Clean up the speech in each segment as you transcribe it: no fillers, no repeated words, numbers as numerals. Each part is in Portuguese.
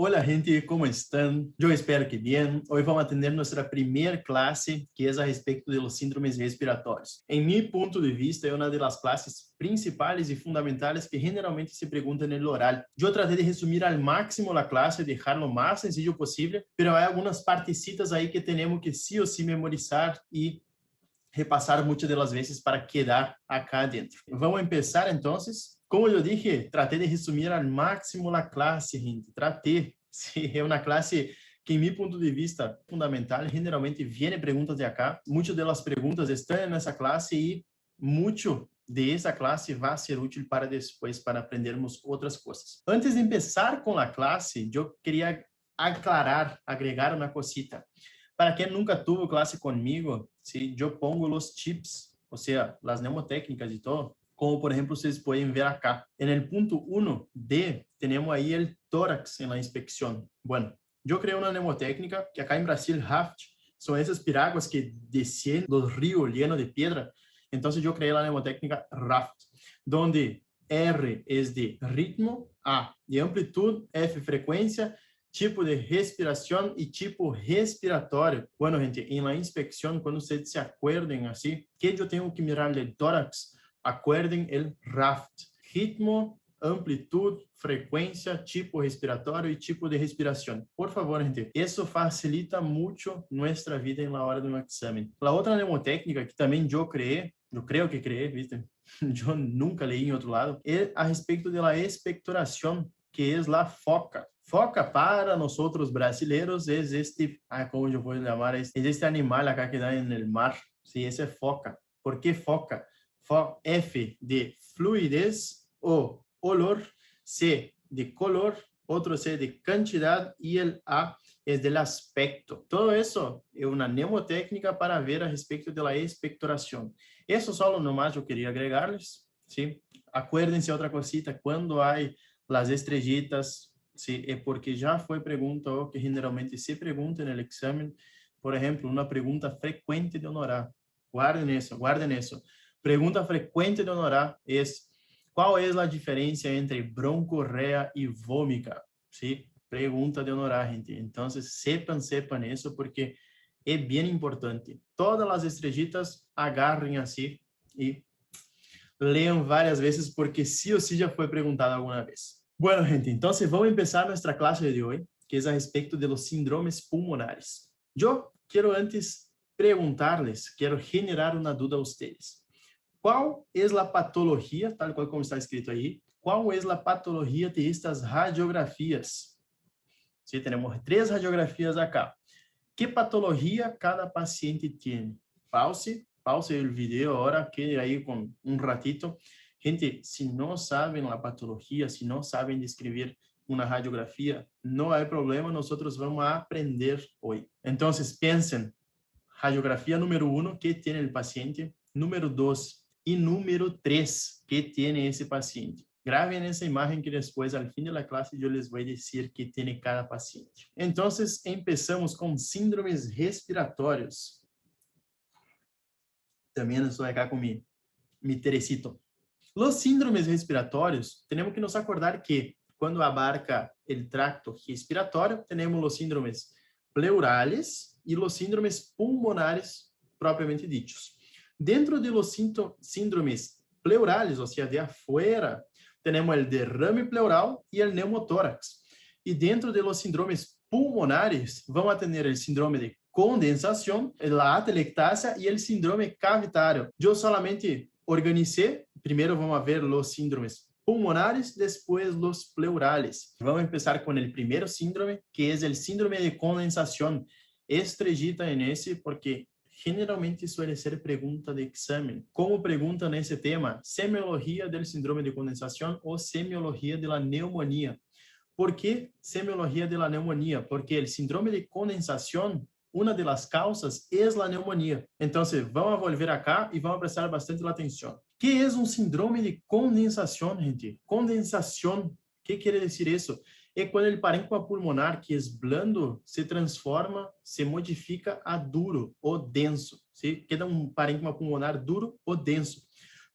Hola gente, ¿cómo están? Yo espero que bien. Hoy vamos a tener nuestra primera clase que es a respecto de los síndromes respiratorios. En mi punto de vista, es una de las clases principales y fundamentales que generalmente se preguntan en el oral. Yo traté de resumir al máximo la clase, dejar lo más sencillo posible, pero hay algunas partecitas ahí que tenemos que sí o sí memorizar y repassar muitas das vezes para quedar acá dentro. Vamos começar então. Como eu dije, tratei de resumir ao máximo a classe, gente. Tratei. Sí, é uma classe que, em meu ponto de vista, fundamental. Generalmente, vêm perguntas de acá. Muitas das perguntas estão nessa classe e muito de essa classe vai ser útil para depois, para aprendermos outras coisas. Antes de começar com a classe, eu queria aclarar, agregar uma cosita. Para quem nunca tuvo clase conmigo, ¿sí? Yo pongo los tips, o sea, las mnemotécnicas y todo, como por ejemplo ustedes pueden ver acá. En el punto 1D tenemos ahí el tórax en la inspección. Bueno, yo creé una mnemotécnica que acá en Brasil, raft, son esas piraguas que descienden los ríos llenos de piedra. Entonces yo creé la mnemotécnica raft, donde R es de ritmo, A de amplitud, F frecuencia, tipo de respiração e tipo respiratório. Bueno, gente, em la inspecção, quando vocês se acuerden assim, que eu tenho que mirar de tórax, acuerden el RAFT. Ritmo, amplitude, frequência, tipo respiratório e tipo de respiração. Por favor, gente, isso facilita muito nossa vida na hora do exame. A outra mnemotécnica que também eu creio que criei, ¿viste? Eu nunca leí em outro lado, é a respeito da expectoração, que é a foca. Foca para nós brasileiros é este, como eu vou chamar, é este animal acá que dá no mar. Sim, esse é foca. Por que foca? F de fluidez, O, olor, C de color, outro C de quantidade e o A é del aspecto. Todo isso é uma mnemotécnica para ver a respeito da expectoração. Isso só nomás eu queria agregar-les. ¿Sí? Acuérdense outra cosita, quando há as estrellitas, sí, é porque já foi pergunta o que generalmente se pergunta no exame. Por exemplo, uma pergunta frequente de honorar. Guardem isso, guardem isso. Pergunta frequente de honorar é: qual é a diferença entre broncorreia e vômica? Sí? Pergunta de honorar, gente. Então, sepan isso, porque é bem importante. Todas as estrellitas agarrem assim e leam várias vezes, porque sí o sí já foi perguntado alguma vez. Bueno, gente, entonces vamos a empezar nuestra clase de hoy, que es a respecto de los síndromes pulmonares. Yo quiero antes preguntarles, quiero generar una duda a ustedes. ¿Cuál es la patología, tal cual como está escrito ahí, cuál es la patología de estas radiografías? Sí, tenemos 3 radiografías acá. ¿Qué patología cada paciente tiene? Pause el video ahora, que ahí con un ratito. Gente, si no saben la patología, si no saben describir una radiografía, no hay problema, nosotros vamos a aprender hoy. Entonces, piensen, radiografía número 1, ¿qué tiene el paciente? Número 2 y número 3, ¿qué tiene ese paciente? Graben essa imagem que depois, al fim da classe, eu les vou dizer que tem cada paciente. Então, começamos com síndromes respiratórios. Também estou aqui com mi Teresito. Los síndromes respiratórios, temos que nos acordar que, quando abarca o tracto respiratório, temos os síndromes pleurales e os síndromes pulmonares propriamente ditos. Dentro de los síndromes pleurales, ou seja, de afuera, temos o derrame pleural e o pneumotórax. E dentro de los síndromes pulmonares, vamos a ter o síndrome de condensação, a atelectasia e o síndrome cavitário. Eu solamente organizei. Primeiro vamos a ver os síndromes pulmonares, depois os pleurales. Vamos começar com o primeiro síndrome, que é o síndrome de condensação. Estrellita en ese, porque generalmente suele ser pergunta de exame. Como pergunta nesse tema, semiologia do síndrome de condensação ou semiologia da pneumonia. ¿Por que semiologia da pneumonia? Porque o síndrome de condensação, uma das causas é a pneumonia. Então, vamos volver acá e vamos prestar bastante atenção. O que é um síndrome de condensação, gente? Condensação, o que quer dizer isso? É quando o parênquima pulmonar, que é blando, se transforma, se modifica a duro ou denso. ¿Sí? Queda um parênquima pulmonar duro ou denso.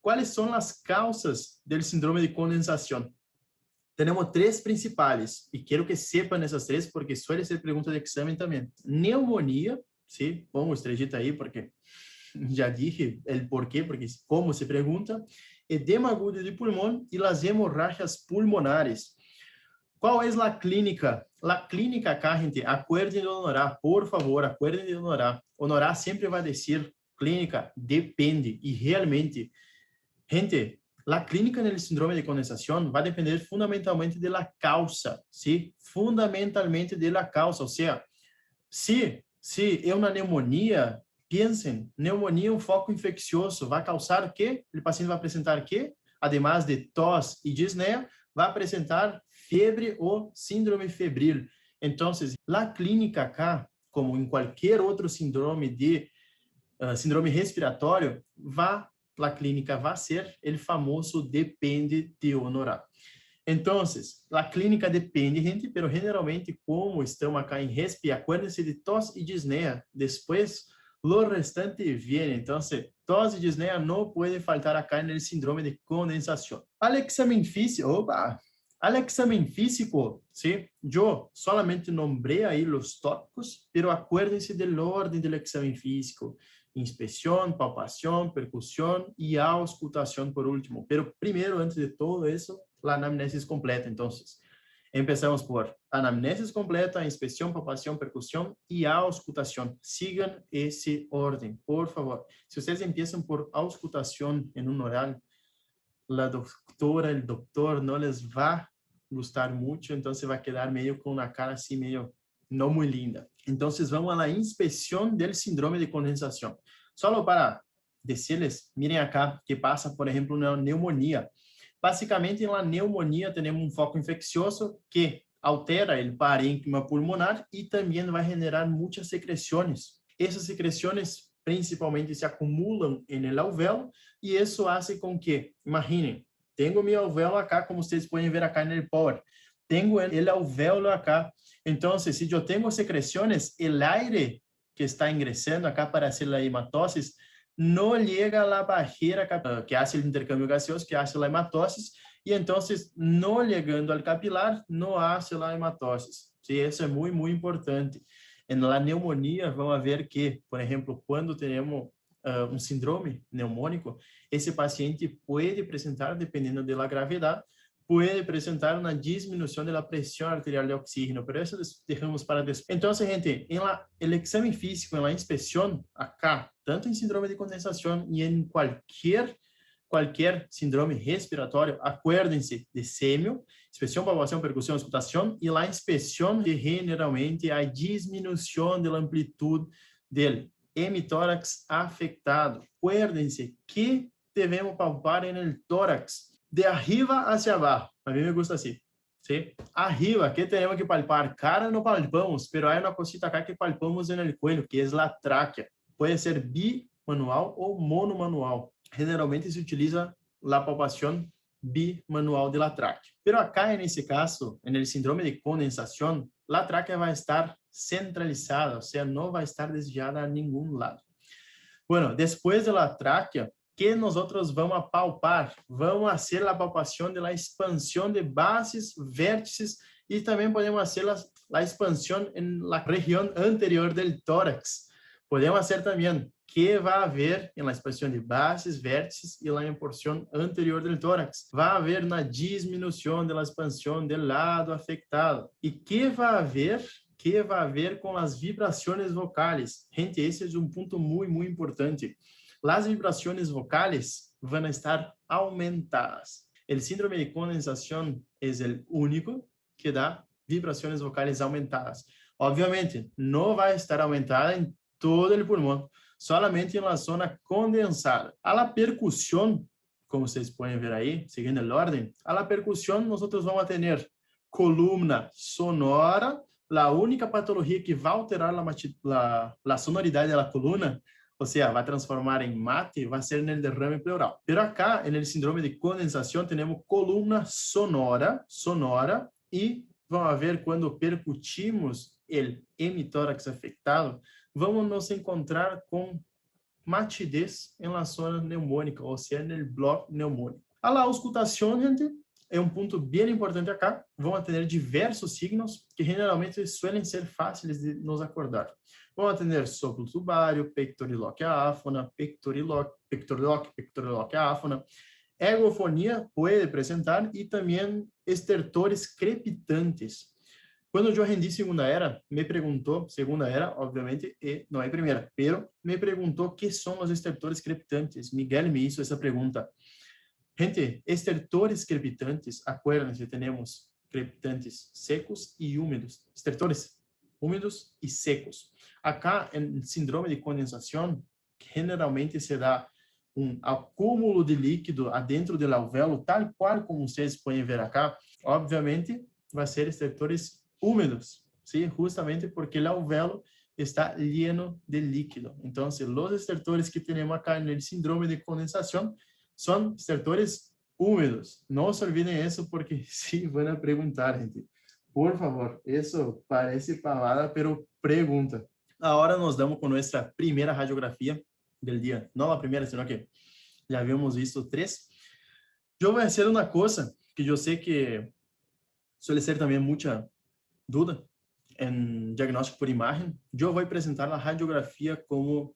Quais são as causas do síndrome de condensação? Tenemos tres principales y quiero que sepan esas tres porque suele ser pregunta de examen también. Neumonía, ¿sí? Pongo estrellita ahí porque ya dije el por qué, porque como se pregunta. Edema agudo de pulmón y las hemorragias pulmonares. ¿Cuál es la clínica? La clínica acá, gente, acuerden de honorar, por favor, acuerden de honorar. Honorar siempre va a decir clínica, depende. Y realmente, gente, la clínica en el síndrome de condensación va a depender fundamentalmente de la causa, ¿sí? Fundamentalmente de la causa. O sea, se é uma pneumonia, pensem, pneumonia é um foco infeccioso, vai causar o quê? O paciente vai apresentar o quê? Además de tos e disneia, vai apresentar febre ou síndrome febril. Então, a clínica acá, como em qualquer outro síndrome de síndrome respiratório, a clínica vai ser o famoso depende de honorar. Entonces, la clínica depende, gente, pero generalmente, como estamos acá en RESP, acuérdense de tos y disnea. Después, lo restante viene. Entonces, tos y disnea no puede faltar acá en el síndrome de condensación. Al examen físico, ¿sí? Yo solamente nombré ahí los tópicos, pero acuérdense del orden del examen físico. Inspección, palpación, percusión y auscultación por último. Pero primero, antes de todo eso, la anamnesis completa. Entonces, empezamos por anamnesis completa, inspección, palpación, percusión y auscultación. Sigan ese orden, por favor. Si ustedes empiezan por auscultación en un oral, la doctora, el doctor no les va a gustar mucho, entonces va a quedar medio con una cara así medio no muy linda. Entonces vamos a la inspección del síndrome de condensación. Solo para decirles, miren acá que pasa, por ejemplo, una neumonía. Básicamente, en la neumonía tenemos un foco infeccioso que altera el parénquima pulmonar y también va a generar muchas secreciones. Esas secreciones principalmente se acumulan en el alvéolo y eso hace con que, imaginen, tengo mi alvéolo acá, como ustedes pueden ver acá en el Power. Tengo el alvéolo acá. Entonces, si yo tengo secreciones, el aire que está ingresando acá para hacer la hematosis no llega a la barrera que hace el intercambio gaseoso, que hace la hematosis, y entonces no llegando al capilar, no hace la hematosis. Sí, eso es muy, muy importante. En la neumonía vamos a ver que, por ejemplo, cuando tenemos un síndrome neumónico, ese paciente puede presentar, dependiendo de la gravedad, puede presentar una disminución de la presión arterial de oxígeno, pero eso dejamos para después. Entonces, gente, en el examen físico, en la inspección, acá, tanto en síndrome de condensación y en cualquier síndrome respiratório, acuérdense de semio, inspección, palpación, percusión, auscultación, y la inspección de generalmente a disminución de la amplitud del hemitórax afectado. Acuérdense que debemos palpar en el tórax, de arriba hacia abajo. A mí me gusta así, ¿sí? Arriba, ¿qué tenemos que palpar? Cara no palpamos, pero hay una cosita acá que palpamos en el cuello, que es la tráquea. Puede ser bimanual o monomanual. Generalmente se utiliza la palpación bimanual de la tráquea. Pero acá en ese caso, en el síndrome de condensación, la tráquea va a estar centralizada, o sea, no va a estar desviada a ningún lado. Bueno, después de la tráquea, que nosotros vamos a palpar? Vamos a hacer la palpación de la expansión de bases, vértices y también podemos hacer la expansión en la región anterior del tórax. Podemos hacer también qué va a haber en la expansión de bases, vértices y la porción anterior del tórax. Va a haber una disminución de la expansión del lado afectado. ¿Y qué va a haber? ¿Qué va a haber con las vibraciones vocales? Gente, ese es un punto muy, muy importante. Las vibraciones vocales van a estar aumentadas. El síndrome de condensación es el único que da vibraciones vocales aumentadas. Obviamente, no va a estar aumentada en todo el pulmón, solamente en la zona condensada. A la percusión, como ustedes pueden ver ahí, siguiendo el orden, a la percusión nosotros vamos a tener columna sonora. La única patología que va a alterar la sonoridad de la columna, o sea, va a transformar en mate, va a ser en el derrame pleural. Pero acá, en el síndrome de condensación, tenemos columna sonora, y vamos a ver cuando percutimos el hemitórax afectado, vamos nos encontrar con matidez en la zona neumónica, o sea, en el bloque neumónico. A la auscultación, gente, é um ponto bem importante acá. Vamos ter diversos signos que generalmente suelen ser fáceis de nos acordar. Vamos ter soplo tubário, pectoriloquia áfona, pectoriloquia áfona. Ergofonia pode apresentar e também estertores crepitantes. Quando eu rendi segunda era, me perguntou, segunda era, obviamente, e não é primeira, pero me perguntou que são os estertores crepitantes. Miguel me hizo essa pergunta. Gente, estertores crepitantes, acuérdense, temos crepitantes secos e úmidos. Estertores úmidos e secos. Acá, em síndrome de condensação, generalmente se dá um acúmulo de líquido adentro do alvéolo, tal qual como vocês podem ver acá. Obviamente, vai ser estertores úmidos, ¿sí? Justamente porque o alvéolo está lleno de líquido. Então, os estertores que temos acá no síndrome de condensação são estertores úmidos. Não se olvidem isso, porque sim, vão perguntar, gente. Por favor, isso parece pavada, pero pergunta. Agora nos damos com nossa primeira radiografia del dia. Não a primeira, sino que já habíamos visto 3. Eu vou fazer uma coisa que eu sei que suele ser também muita dúvida em diagnóstico por imagem. Eu vou apresentar a radiografia como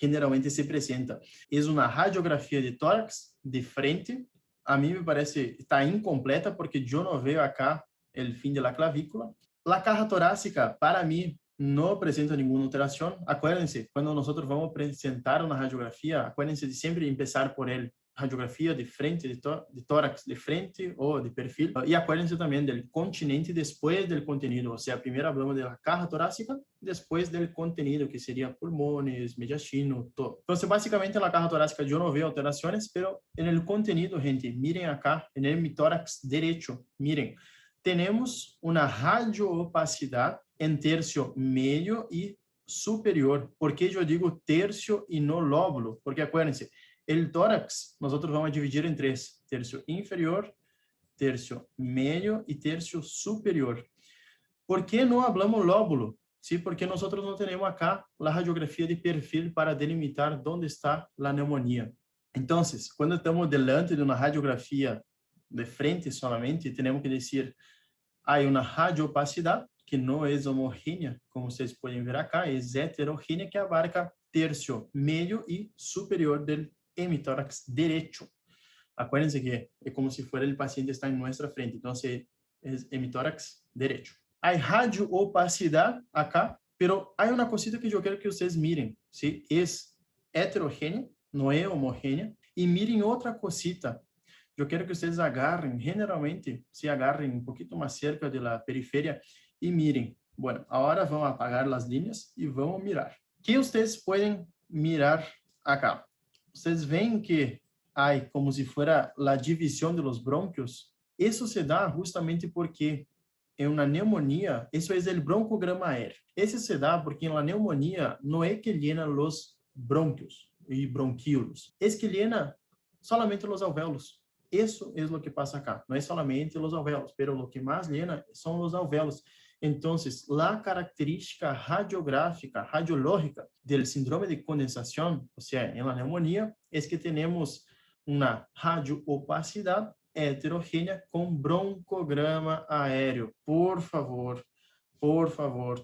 generalmente se apresenta. É uma radiografia de tórax de frente. A mim me parece está incompleta porque eu não vejo acá o fim da clavícula. A caja torácica, para mim, não apresenta nenhuma alteração. Acuérdense, quando nós vamos apresentar uma radiografia, acuérdense de sempre começar por ele. Radiografia de frente, de tórax de frente ou de perfil. E acuérdense também do continente depois do contenido. Ou seja, primeiro falamos da caja torácica, depois do contenido, que seria pulmões, mediastino, todo. Então, basicamente, na caja torácica eu não vejo alterações, mas no contenido, gente, miren acá, no hemitórax direito, miren, temos uma radioopacidade em terço meio e superior. Por que eu digo terço e não lóbulo? Porque acuérdense, o tórax, nós vamos dividir em 3. Terço inferior, terço meio e terço superior. Por que não falamos lóbulo? Sim, porque nós não temos acá a radiografia de perfil para delimitar onde está a pneumonia. Então, quando estamos delante de uma radiografia de frente solamente, temos que dizer, há uma radioopacidade, que não é homogênea, como vocês podem ver acá, é heterogênea, que abarca terço meio e superior do hemitórax direito. Acuérdense que é como se fuera o paciente está em nossa frente. Então, é hemitórax direito. Há radioopacidade acá, pero há uma cosita que eu quero que vocês mirem. ¿Sí? É heterogênea, não é homogênea. E mirem outra cosita. Eu quero que vocês agarrem, generalmente, se agarrem um pouquinho mais cerca da periferia e mirem. Bueno, agora vamos apagar as linhas e vamos mirar. O que vocês podem mirar acá? Vocês veem que há como se fuera a divisão de los brônquios. Isso se dá justamente porque em uma pneumonia, isso é o broncograma aéreo. Esse se dá porque na pneumonia não é que llena os brônquios e bronquíolos, é que llena solamente os alvéolos. Isso é o que passa acá. Não é solamente os alvéolos, pero o que mais llena são os alvéolos. Então, a característica radiográfica, radiológica do síndrome de condensação, ou seja, em la pneumonia, é que temos uma radioopacidade heterogênea com broncograma aéreo. Por favor,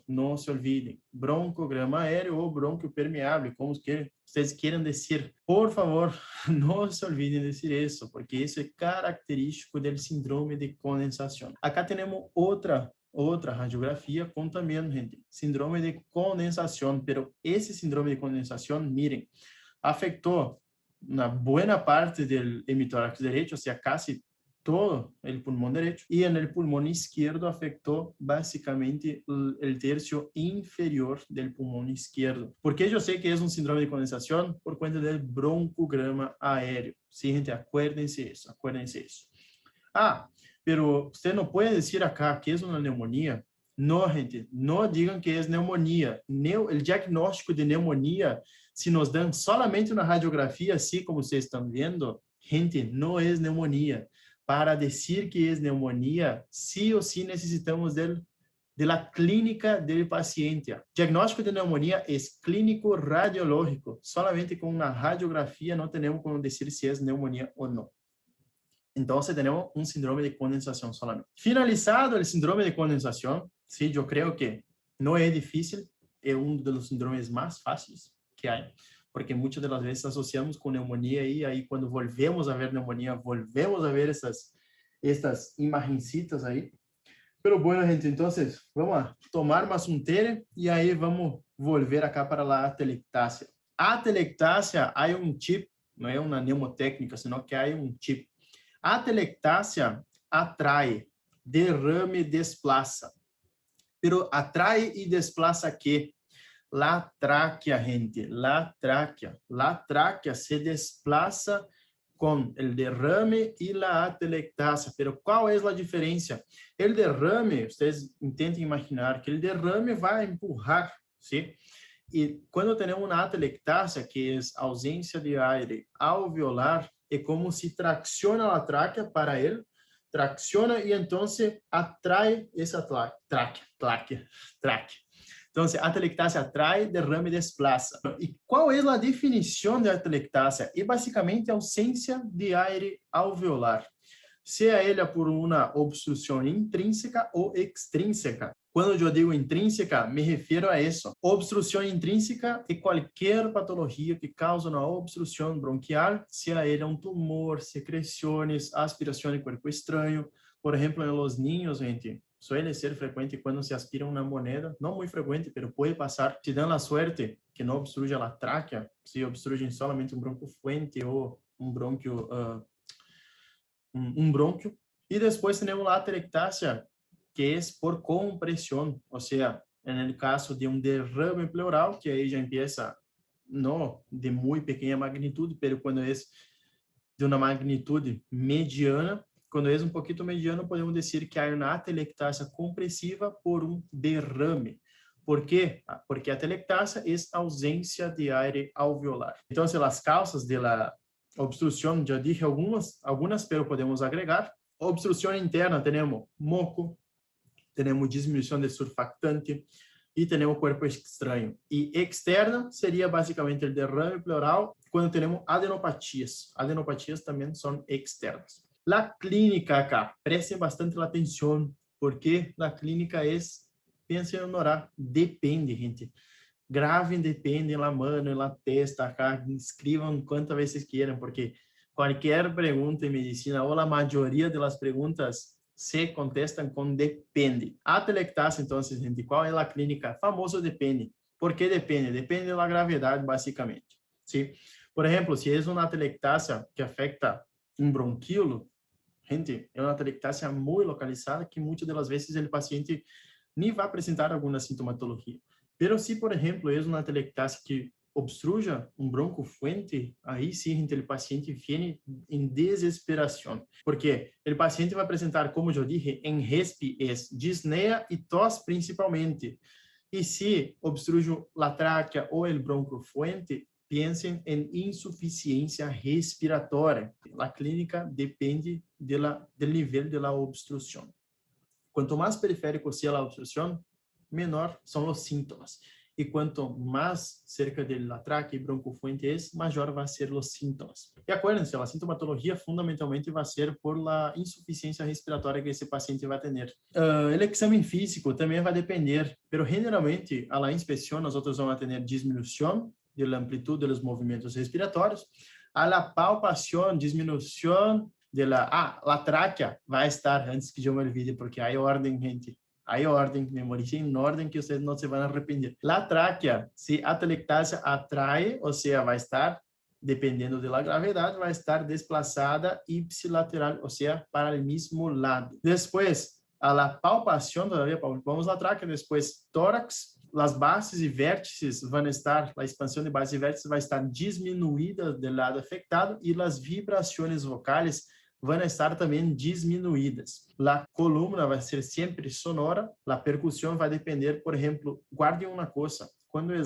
não se olvidem. Broncograma aéreo ou brônquio permeável, como que vocês queiram dizer. Por favor, não se olvidem de dizer isso, porque isso é característico do síndrome de condensação. Acá temos outra radiografia com também, gente, síndrome de condensação, pero esse síndrome de condensação, miren, afetou na boa parte do hemitórax direito, ou seja, quase todo o pulmão direito, e no pulmão esquerdo afetou basicamente o terço inferior do pulmão esquerdo. Por que eu sei que é um síndrome de condensação? Por conta do broncograma aéreo. Sim, gente, acuérdense isso. Ah, pero você não pode dizer acá que é uma pneumonia. Não, gente, não digam que é pneumonia. O diagnóstico de pneumonia, se nos dão solamente uma radiografia, assim como vocês estão vendo, gente, não é pneumonia. Para dizer que é pneumonia, sim ou sim necessitamos da clínica do paciente. Diagnóstico de pneumonia é clínico radiológico. Solamente com uma radiografia não temos como dizer se é pneumonia ou não. Entonces tenemos un síndrome de condensación solamente. Finalizado el síndrome de condensación, sí, yo creo que no es difícil, es uno de los síndromes más fáciles que hay, porque muchas de las veces asociamos con neumonía y ahí cuando volvemos a ver neumonía, volvemos a ver estas imagencitas ahí. Pero bueno, gente, entonces vamos a tomar más un té y ahí vamos a volver acá para la atelectasia. Atelectasia, hay un chip, no es una neumotécnica, sino que hay un chip. A atelectasia atrai, derrame desplaça. Pero atrai e desplaça quê? La tráquea, gente, la tráquea. La tráquea se desplaça com o derrame e la atelectasia. Pero qual é a diferença? O derrame, vocês tentem imaginar que o derrame vai empurrar, ¿sí? E quando temos uma atelectasia, que é ausência de aire alveolar, é como se tracciona a tráquea para ele, tracciona e então atrai essa tráquea. Então, a atelectasia atrai, derrame desplaça. E qual é a definição de atelectasia? É basicamente ausência de aire alveolar, seja ela por uma obstrução intrínseca ou extrínseca. Quando eu digo intrínseca, me refiro a isso. Obstrução intrínseca é qualquer patologia que causa uma obstrução bronquial, seja ela um tumor, secreções, aspiração de corpo estranho. Por exemplo, em los niños, gente, suele ser frecuente quando se aspira uma moneda, não muito frequente, mas pode passar. Se dão a sorte que não obstruja a tráquea, se obstruem solamente um bronco fuente ou um brônquio, E depois temos a atelectasia, que é por compressão, ou seja, no caso de um derrame pleural, que aí já empieza não de muito pequena magnitude, mas quando é de uma magnitude mediana, quando é um pouquinho mediano, podemos dizer que há uma atelectasia compressiva por um derrame. ¿Por quê? Porque a atelectasia é ausência de aire alveolar. Então, as causas da obstrução, já dije algumas, pero podemos agregar. Obstrução interna, temos moco, temos diminuição de surfactante e temos corpo estranho. E externa seria basicamente o derrame pleural quando temos adenopatias. Adenopatias também são externas. A clínica acá, prestem bastante atenção, porque a clínica é, pensem em orar, depende, gente. Gravem, depende en la mano, en la testa, acá, escriban quantas vezes quieran, porque qualquer pergunta em medicina, ou a maioria das perguntas, se contestam com depende. A atelectasia, então, gente, qual é a clínica? Famoso depende. ¿Por que depende? Depende da gravidade, basicamente. ¿Sí? Por exemplo, se é uma atelectasia que afeta um bronquíolo, gente, é uma atelectasia muito localizada que muitas das vezes o paciente nem vai apresentar alguma sintomatologia. Pero se, por exemplo, é uma atelectasia que obstruja um bronco fuente, aí sim, o paciente vem em desesperação, porque o paciente vai apresentar, como eu disse, em respi, disneia e tos principalmente. E se obstruja a tráquea ou o bronco fuente, pensem em insuficiência respiratória. A clínica depende do nível da obstrução. Quanto mais periférico seja a obstrução, menor são os sintomas. E quanto mais cerca da tráquea e broncofuente é, maior vai ser os sintomas. E acuérdense, a sintomatologia fundamentalmente vai ser por la insuficiência respiratória que esse paciente vai ter. O exame físico também vai depender, mas generalmente, a la inspeção, nós vamos ter diminuição da amplitude dos movimentos respiratórios, a la palpação, diminuição la tráquea vai estar, antes que eu me olvide, porque há ordem, gente. Há ordem, memorize em ordem que vocês não se vão arrepender. La tráquea, se a atelectasia atrai, ou seja, vai estar, dependendo da gravidade, vai estar desplazada ipsilateral, ou seja, para o mesmo lado. Depois, a la palpação, todavía palpamos a tráquea, depois tórax, as bases e vértices vão estar, a expansão de bases e vértices vai estar diminuída do lado afetado e as vibrações vocais vão estar também diminuídas. A coluna vai ser sempre sonora, a percussão vai depender, por exemplo, guardem uma coisa, quando é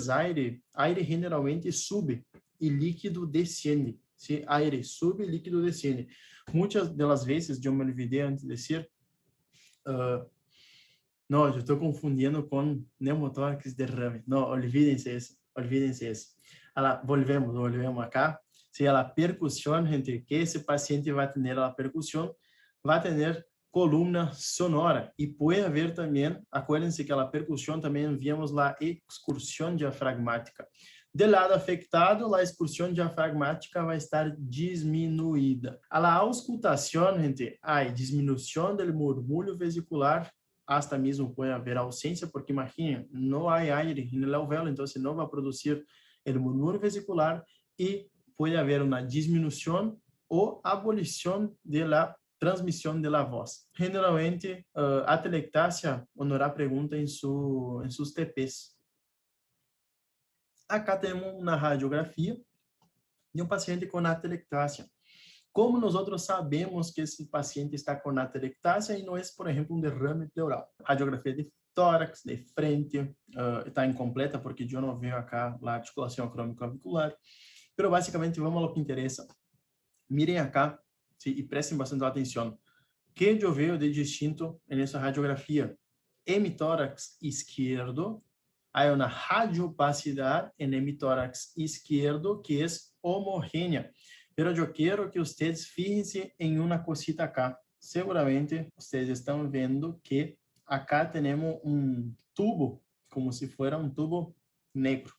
aire generalmente sube e líquido descende. Se aire sube, líquido descende. Muitas das vezes, eu me olvidei antes de dizer, não, eu estou confundindo com pneumotórax derrame. Não, olvídense isso. Volvemos acá. Sí, a la percusión, gente, que ese paciente va a tener a la percusión, va a tener columna sonora y puede haber también, acuérdense que a la percusión también enviamos la excursión diafragmática. Del lado afectado, la excursión diafragmática va a estar disminuida. A la auscultación, gente, hay disminución del murmullo vesicular, hasta mismo puede haber ausencia, porque imaginen, no hay aire en el alvéolo, entonces no va a producir el murmullo vesicular y puede haber una disminución o abolición de la transmisión de la voz. Generalmente, atelectasia, Honorá pregunta en sus TPs. Acá temos uma radiografia de um paciente com atelectasia. Como nós sabemos que esse paciente está com atelectasia e não é, por exemplo, um derrame pleural? Radiografia de tórax, de frente, está incompleta porque eu não vejo acá a articulação acrômico-clavicular. Mas, basicamente, vamos ao que interessa. Mirem acá, sim, e prestem bastante atenção. O que eu vejo de distinto nessa radiografia? Hemitórax esquerdo, hay una radiopacidad en el hemitórax izquierdo que es homogénea. Pero yo quiero que ustedes fíjense en una cosita acá. Seguramente ustedes están viendo que acá tenemos un tubo, como si fuera un tubo negro.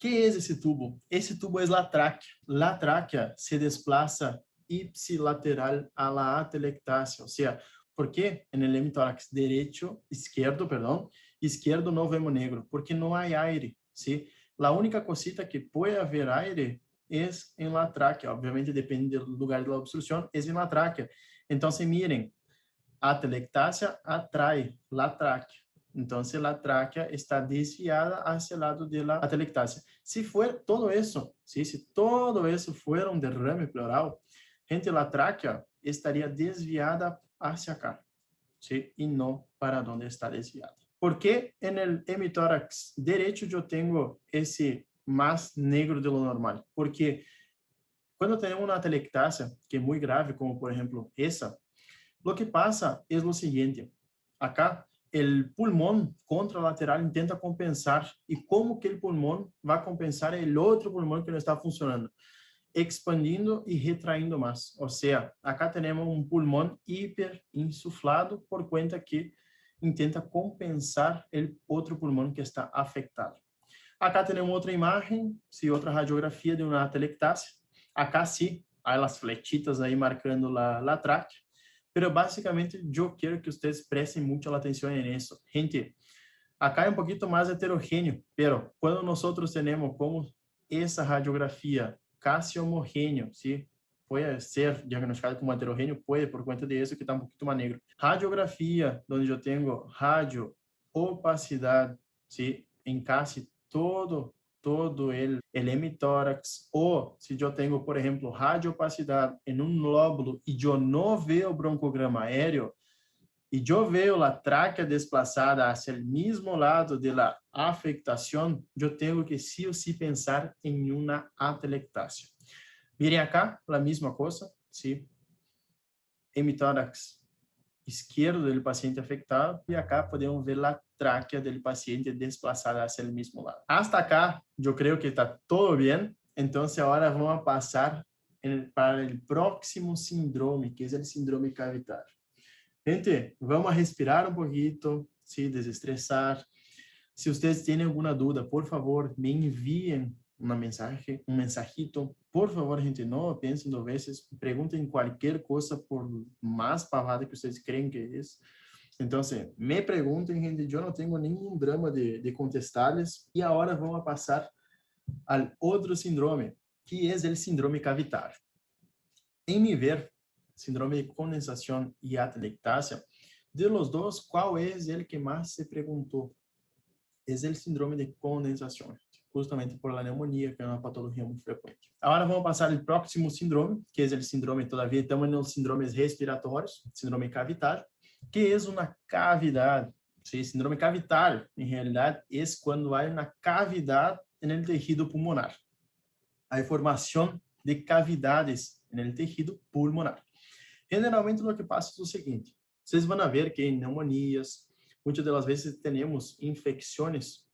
¿Qué es ese tubo? Ese tubo es la tráquea. La tráquea se desplaza ipsilateral a la atelectasia, o sea, porque en el hemitórax izquierdo no vemos negro, porque no hay aire, ¿sí? La única cosita que puede haber aire es en la tráquea, obviamente depende del lugar de la obstrucción, es en la tráquea. Entonces miren, atelectasia atrae la tráquea. Entonces la tráquea está desviada hacia el lado de la atelectasia. Si fuera todo eso, ¿sí? Si todo eso fuera un derrame pleural, gente, la tráquea estaría desviada hacia acá, ¿sí? Y no para donde está desviada. ¿Por qué en el hemitórax derecho yo tengo ese más negro de lo normal? Porque cuando tenemos una atelectasia que es muy grave, como por ejemplo esa, lo que pasa es lo siguiente. Acá el pulmón contralateral intenta compensar. ¿Y cómo que el pulmón va a compensar el otro pulmón que no está funcionando? Expandindo y retraindo más. O sea, acá tenemos un pulmón hiperinsuflado por cuenta que intenta compensar el otro pulmón que está afectado. Acá tenemos otra imagen, sí, otra radiografía de una atelectasia. Acá sí, hay las flechitas ahí marcando la tráquea. Pero básicamente yo quiero que ustedes presten mucha atención en eso. Gente, acá es un poquito más heterogéneo, pero cuando nosotros tenemos como esa radiografía casi homogéneo, ¿sí? Puede ser diagnosticado como heterogéneo, puede, por cuenta de eso que está un poquito más negro. Radiografía, donde yo tengo radio opacidad, ¿sí? En casi todo el hemitórax, o si yo tengo, por ejemplo, radiopacidad en un lóbulo y yo no veo broncograma aéreo, y yo veo la tráquea desplazada hacia el mismo lado de la afectación, yo tengo que sí o sí pensar en una atelectasia. Miren acá, la misma cosa, ¿sí? Hemitórax izquierdo del paciente afectado y acá podemos ver la tráquea del paciente desplazada hacia el mismo lado. Hasta acá yo creo que está todo bien, entonces ahora vamos a pasar para el próximo síndrome, que es el síndrome cavitario. Gente, vamos a respirar un poquito, ¿sí? Desestressar. Si ustedes tienen alguna duda, por favor, me envíen un mensajito. Por favor, gente, no piensen 2 veces. Pregunten cualquier cosa por más pavada que ustedes creen que es. Entonces, me pregunten, gente. Yo no tengo ningún drama de contestarles. Y ahora vamos a pasar al otro síndrome, que es el síndrome cavitario. En mi ver, síndrome de condensación y atelectasia, de los dos, ¿cuál es el que más se preguntó? Es el síndrome de condensación, justamente por la neumonía, que es una patología muy frecuente. Ahora vamos a pasar al próximo síndrome, que es el síndrome, todavía estamos en los síndromes respiratorios, síndrome cavitario, que es una cavidad. Sí, síndrome cavitario, en realidad, es cuando hay una cavidad en el tejido pulmonar. Hay formación de cavidades en el tejido pulmonar. Generalmente, lo que pasa es lo siguiente. Vocês vão ver que em pneumonias, muitas das vezes temos infecções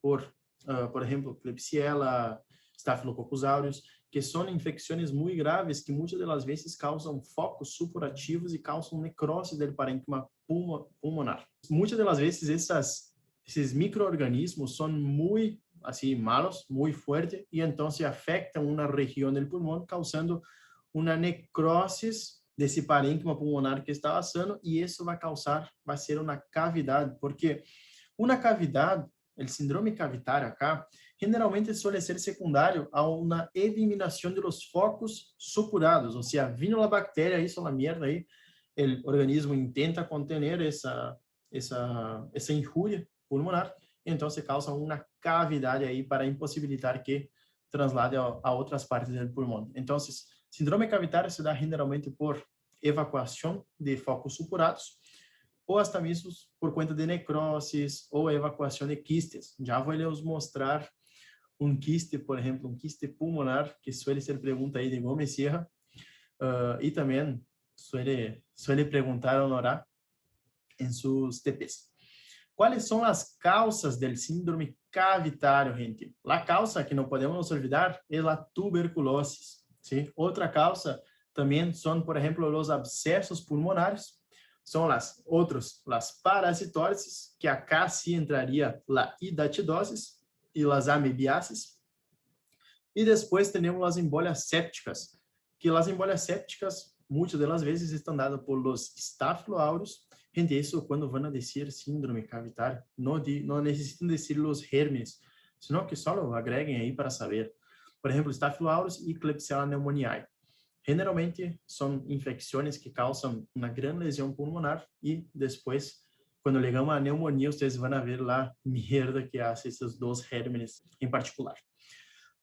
por exemplo, Klebsiella, Staphylococcus aureus, que são infecções muito graves que muitas das vezes causam focos supurativos e causam necrose do parênquima pulmonar. Muitas das vezes esses micro-organismos são muito assim malos, muito fortes, e então se afetam uma região do pulmão, causando uma necrose desse parênquima pulmonar que está passando, e isso vai ser uma cavidade, porque uma cavidade, o síndrome cavitário acá, generalmente suele ser secundário a uma eliminação dos focos supurados, ou seja, vino a bactéria, isso é uma merda aí, o organismo intenta conter essa injúria pulmonar, então se causa uma cavidade aí para impossibilitar que traslade a outras partes do pulmão. Então, síndrome cavitário se dá generalmente por evacuação de focos supurados, ou hasta mesmo por conta de necroses ou evacuação de quistes. Já vou lhes mostrar um quiste, por exemplo, um quiste pulmonar, que suele ser pergunta aí de Gomes Sierra, e também suele perguntar ao Norá em seus TPs. Quais são as causas do síndrome cavitário, gente? A causa que não podemos olvidar é a tuberculose. ¿Sí? Outra causa também são, por exemplo, os abscessos pulmonares, são as parasitoses, que acá sim entraria a hidatidose e as amebiases. E depois temos as embólias sépticas, que as embólias sépticas, muitas das vezes, estão dadas por los Staphylo aureus. Gente, isso quando vão a dizer síndrome cavitária, não necessitam dizer os germes, senão que só agreguem aí para saber. Por exemplo, Staphylo aureus e Klebsiella pneumoniae. Generalmente são infecções que causam uma grande lesão pulmonar e depois, quando chegamos à pneumonia, vocês vão ver lá merda que hace esses dois gérmenes em particular.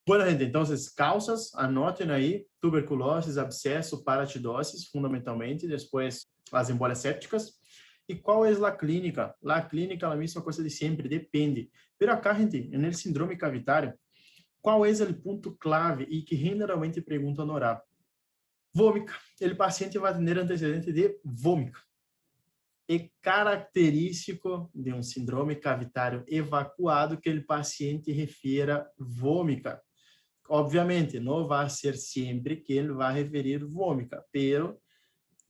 Bueno, gente, então, causas, anotem aí, tuberculose, abscesso, paratidoses, fundamentalmente, depois as embólias sépticas. E qual é a clínica? A clínica é a mesma coisa de sempre, depende. Pero acá, gente, no síndrome cavitário, qual é o ponto clave e que generalmente perguntam no oral? Vômica. O paciente vai ter antecedente de vômica. É característico de um síndrome cavitário evacuado que o paciente refira vômica. Obviamente, não vai ser sempre que ele vai referir vômica, pero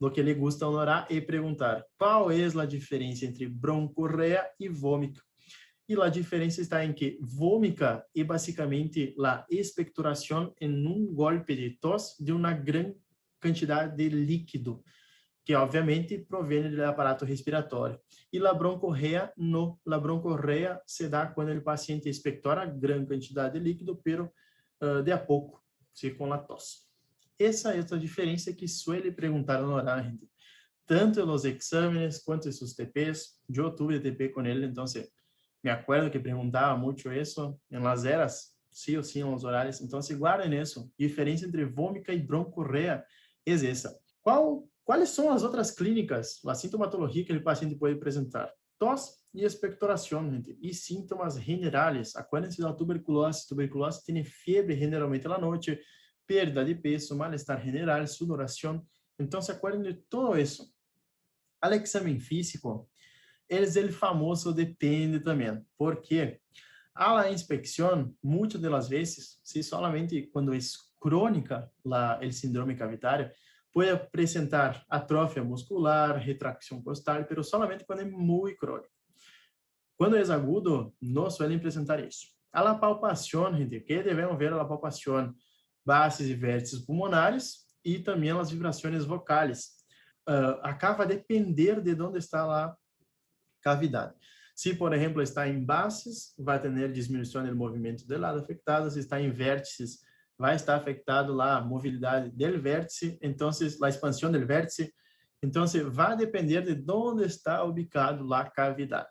lo que ele gusta honorar é perguntar qual é a diferença entre broncorreia e vômica. E a diferença está em que vômica é basicamente a expectoração em um golpe de tos de uma grande quantidade de líquido, que obviamente provém do aparato respiratório. E a broncorreia não. A broncorreia se dá quando o paciente expectora grande quantidade de líquido, pero de a pouco, com a tosse. Essa é a diferença que suele perguntar no oral, gente. Tanto nos exames quanto em seus TPs. Eu tuve TP com ele, então me acuerdo que perguntava muito isso em las eras, sim ou sim, nos horários. Então, guardem isso. Diferença entre vômica e broncorreia é essa. Quais são as outras clínicas, a sintomatologia que o paciente pode apresentar? Tos e expectoração, gente, e sintomas generais. Acuérdense da tuberculose. Tuberculose tem febre generalmente à noite, perda de peso, mal-estar general, sudoração. Então, se acuerdem de tudo isso. Ao exame físico, eles o famoso depende também, porque a la inspección, muchas de las veces, sí, solamente cuando es crónica el síndrome cavitário, puede presentar atrofia muscular, retracción costal, pero solamente cuando es muy crónico. Cuando es agudo, no suelen presentar eso. A la palpación, gente, que devemos ver a la palpación, bases e vértices pulmonares e também as vibrações vocais. Acá vai depender de onde está a cavidade. Se, por exemplo, está em bases, vai ter diminuição do movimento do lado afetado. Se está em vértices, vai estar afetado lá a mobilidade do vértice, então, a expansão do vértice. Então, vai depender de onde está ubicado a cavidade.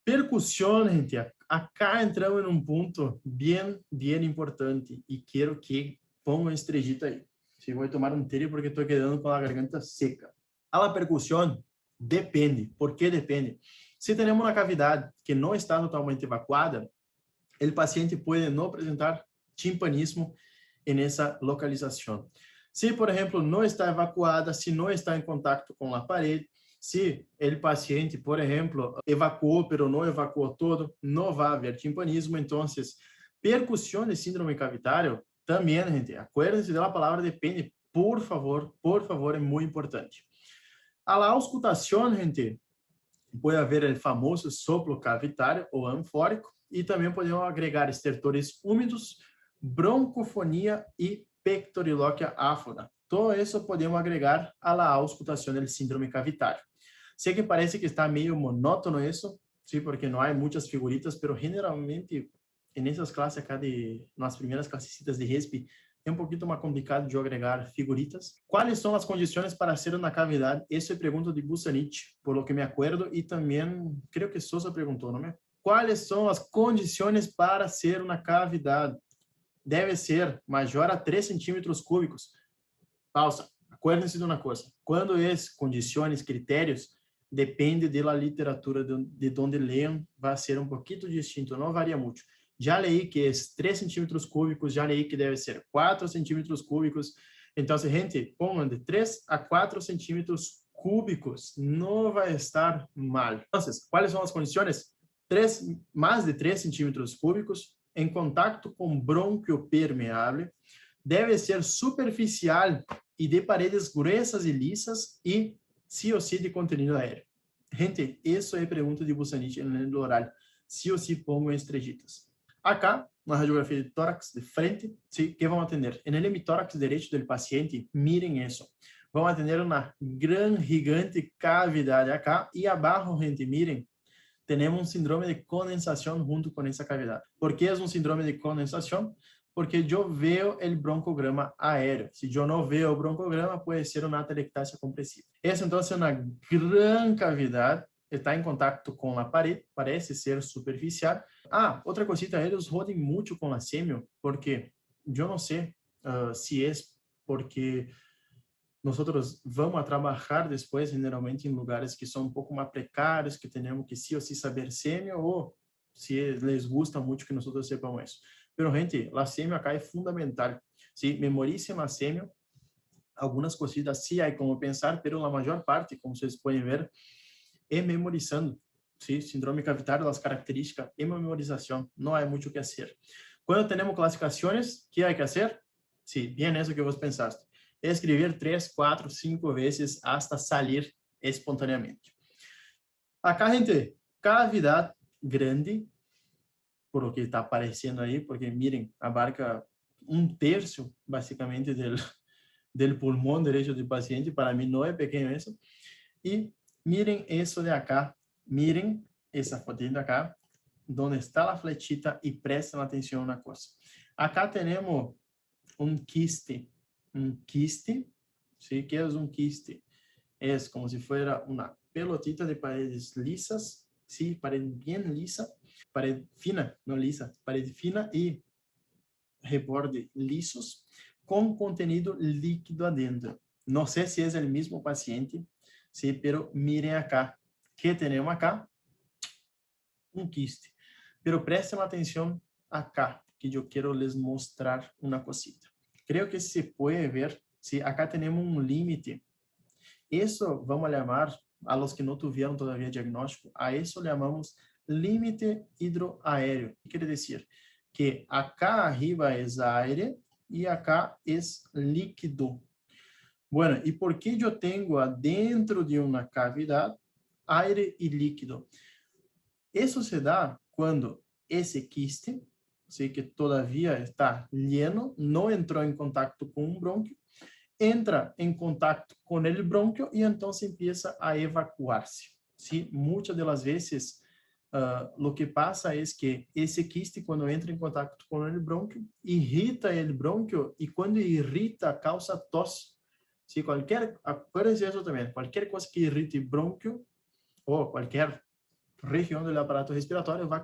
Percussão, gente, acá entramos em um ponto bem importante e quero que ponham estrellita aí. Se vou tomar um tiro porque estou quedando com a garganta seca. A la percussão depende. ¿Por qué depende? Se temos uma cavidade que não está totalmente evacuada, o paciente pode não apresentar timpanismo nessa localização. Se, por exemplo, não está evacuada, se não está em contato com a parede, se o paciente, por exemplo, evacuou, mas não evacuou todo, não vai haver timpanismo. Então, percussão de síndrome cavitário También, gente, acuérdense de la palabra depende, por favor, es muy importante. A la auscultación, gente, puede haber el famoso soplo cavitário ou anfórico e também podemos agregar estertores úmidos, broncofonia e pectorilóquia áfona. Todo isso podemos agregar a la auscultación del síndrome cavitário. Sei que parece que está meio monótono isso, sí, porque não há muitas figuritas, pero generalmente nessas classes acá nas primeiras classecitas de RESP, é um pouquinho mais complicado de agregar figuritas. Quais são as condições para ser uma cavidade? Essa é a pergunta de Busanich, por lo que me acuerdo, e também, creio que Sousa perguntou, não é? Quais são as condições para ser uma cavidade? Deve ser maior a 3 centímetros cúbicos. Pausa. Acuérdense de uma coisa. Quando é condições, critérios, depende da literatura de onde leiam, vai ser um pouquinho distinto, não varia muito. Já leí que é 3 centímetros cúbicos, já leí que deve ser 4 centímetros cúbicos. Então, gente, pongan de 3 a 4 centímetros cúbicos, não vai estar mal. Então, quais são as condições? Mais de 3 centímetros cúbicos, em contato com brônquio permeável, deve ser superficial e de paredes gruesas e lisas e, sim ou sim, de conteúdo aéreo. Gente, isso é pergunta de Busanich no oral. Sim ou sim, pongo estrellitas. Acá, na radiografia de tórax de frente, ¿sí? ¿Qué vamos a tener? En el hemitórax derecho del paciente, miren eso. Vamos a tener una gran, gigante cavidad acá y abajo, gente, miren, tenemos un síndrome de condensación junto con esa cavidad. ¿Por qué es un síndrome de condensación? Porque yo veo el broncograma aéreo. Si yo no veo el broncograma, puede ser una atelectasia compresiva. Es entonces una gran cavidad, está em contato com a parede, parece ser superficial. Ah, outra cosita, eles rodem muito com a sêmio, porque eu não sei se é porque nós vamos a trabalhar depois, generalmente, em lugares que são um pouco mais precários, que temos que sim ou sim saber sêmio, ou se les gusta muito que nós sepamos isso. Pero, gente, a sêmio acá é fundamental. Se memoricem a sêmio, algumas cositas sim há como pensar, pero a maior parte, como vocês podem ver, é memorizando. Sí, síndrome cavitário, as características e memorização, não há muito o que fazer. Quando temos classificações, o que há que fazer? Sí, bien eso que vos pensaste. Escrever 3, 4, 5 vezes hasta salir espontaneamente. Acá, gente, cavidade grande, por o que está aparecendo aí, porque miren, abarca 1/3, basicamente, del pulmão direito do paciente. Para mim não é pequeno isso. E miren isso de acá, miren essa fotinha de acá, onde está a flechita e prestem atenção na coisa. Acá temos quiste, ¿sí? ¿Qué es un quiste? Es como si fuera una pelotita de paredes lisas, sí, pared bien lisa, pared fina, no lisa, pared fina y reborde lisos, con contenido líquido adentro. No sé si es el mismo paciente, sí, pero miren acá. ¿Qué tenemos acá? Un quiste. Pero presten atención acá, que yo quiero les mostrar una cosita. Creo que se puede ver, sí, acá tenemos un límite. Eso vamos a llamar, a los que no tuvieron todavía diagnóstico, a eso le llamamos límite hidroaéreo. ¿Qué quiere decir? Que acá arriba es aire y acá es líquido. Bueno, ¿y por qué yo tengo adentro de una cavidad aire y líquido? Eso se da cuando ese quiste, ¿sí? Que todavía está lleno, no entró en contacto con un bronquio, entra en contacto con el bronquio y entonces empieza a evacuarse. ¿Sí? Muchas de las veces lo que pasa es que ese quiste, cuando entra en contacto con el bronquio, irrita el bronquio y cuando irrita causa tos. ¿Sí? Acuérdense eso también, cualquier cosa que irrite el bronquio o cualquier região do aparato respiratório vai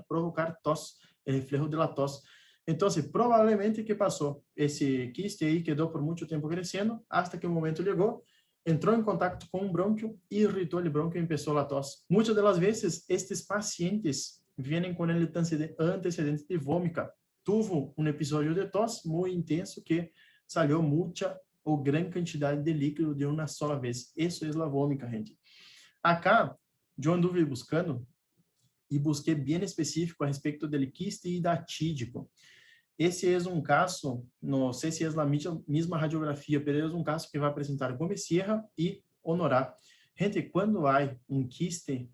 provocar tos, reflejo de la tos. Então, provavelmente que passou esse quiste aí, quedou por muito tempo crescendo, hasta que o momento chegou, entrou em contato com um brônquio, irritou o brônquio e começou a tos. Muitas das vezes, estes pacientes vêm com el antecedente de vômita. Tuvo um episódio de tos muito intenso que saiu muita ou grande quantidade de líquido de uma sola vez. Isso é a vômita, gente. Acá, eu anduve buscando e busquei bem específico a respeito do quiste hidatídico. esse é um caso, não sei se é a mesma radiografia, mas é um caso que vai apresentar Gomes Sierra e Honorá. Gente, quando há um quiste,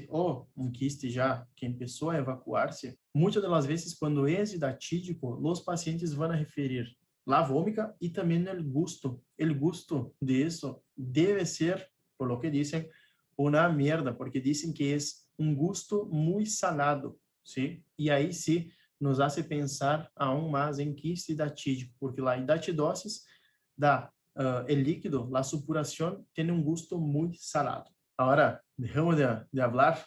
ou um quiste já que começou a evacuar-se, muitas das vezes, quando é datídico, os pacientes vão referir la vômica e também o gusto. O gusto disso deve ser, por lo que dizem, uma merda, porque dizem que é um gusto muito salado, sim? E aí sim, nos hace pensar aún mais em quiste datídico, porque la hidatidose da el líquido, la supuración, tiene un gusto muy salado. Ahora, dejamos de hablar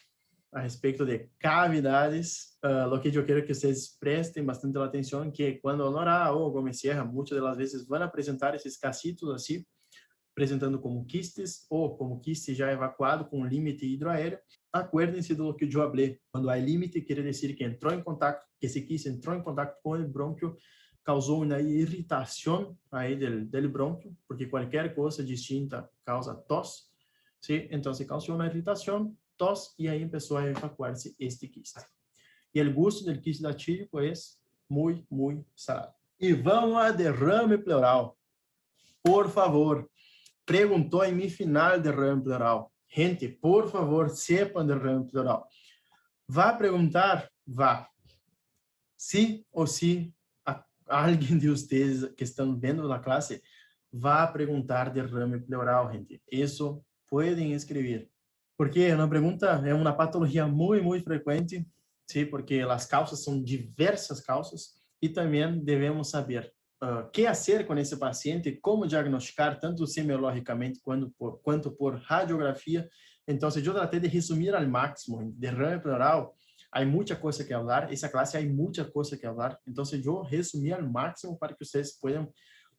a respeito de cavidades. Lo que eu quero que vocês prestem bastante atenção, que quando Honorá ou Gomes Sierra, muitas das vezes vão apresentar esses cacitos assim, apresentando como quistes ou como quiste já evacuado com limite hidroaéreo. Acuérdense do que eu falei. Quando há limite, quer dizer que entrou em contato, que esse quiste entrou em contato com o brônquio, causou uma irritação aí do brônquio, porque qualquer coisa distinta causa tos, sim? Então, se causou uma irritação, tos, e aí começou a evacuar-se este quiste. E o gosto do quiste datídico é muito, muito salado. E vamos a derrame pleural. Por favor, perguntou em mi final derrame pleural. Gente, por favor, sepam derrame pleural. Vá perguntar? Vá. Se ou se alguém de vocês que estão vendo na classe vá perguntar derrame pleural, gente. Isso podem escrever. Porque é uma pergunta, é uma patologia muito, muito frequente, sim, porque as causas são diversas causas e também devemos saber o que fazer com esse paciente, como diagnosticar, tanto semiologicamente quanto por radiografia. Então, eu tratei de resumir ao máximo. Derrame pleural, há muita coisa que falar. Essa classe há muita coisa que falar. Então, eu resumi ao máximo para que vocês possam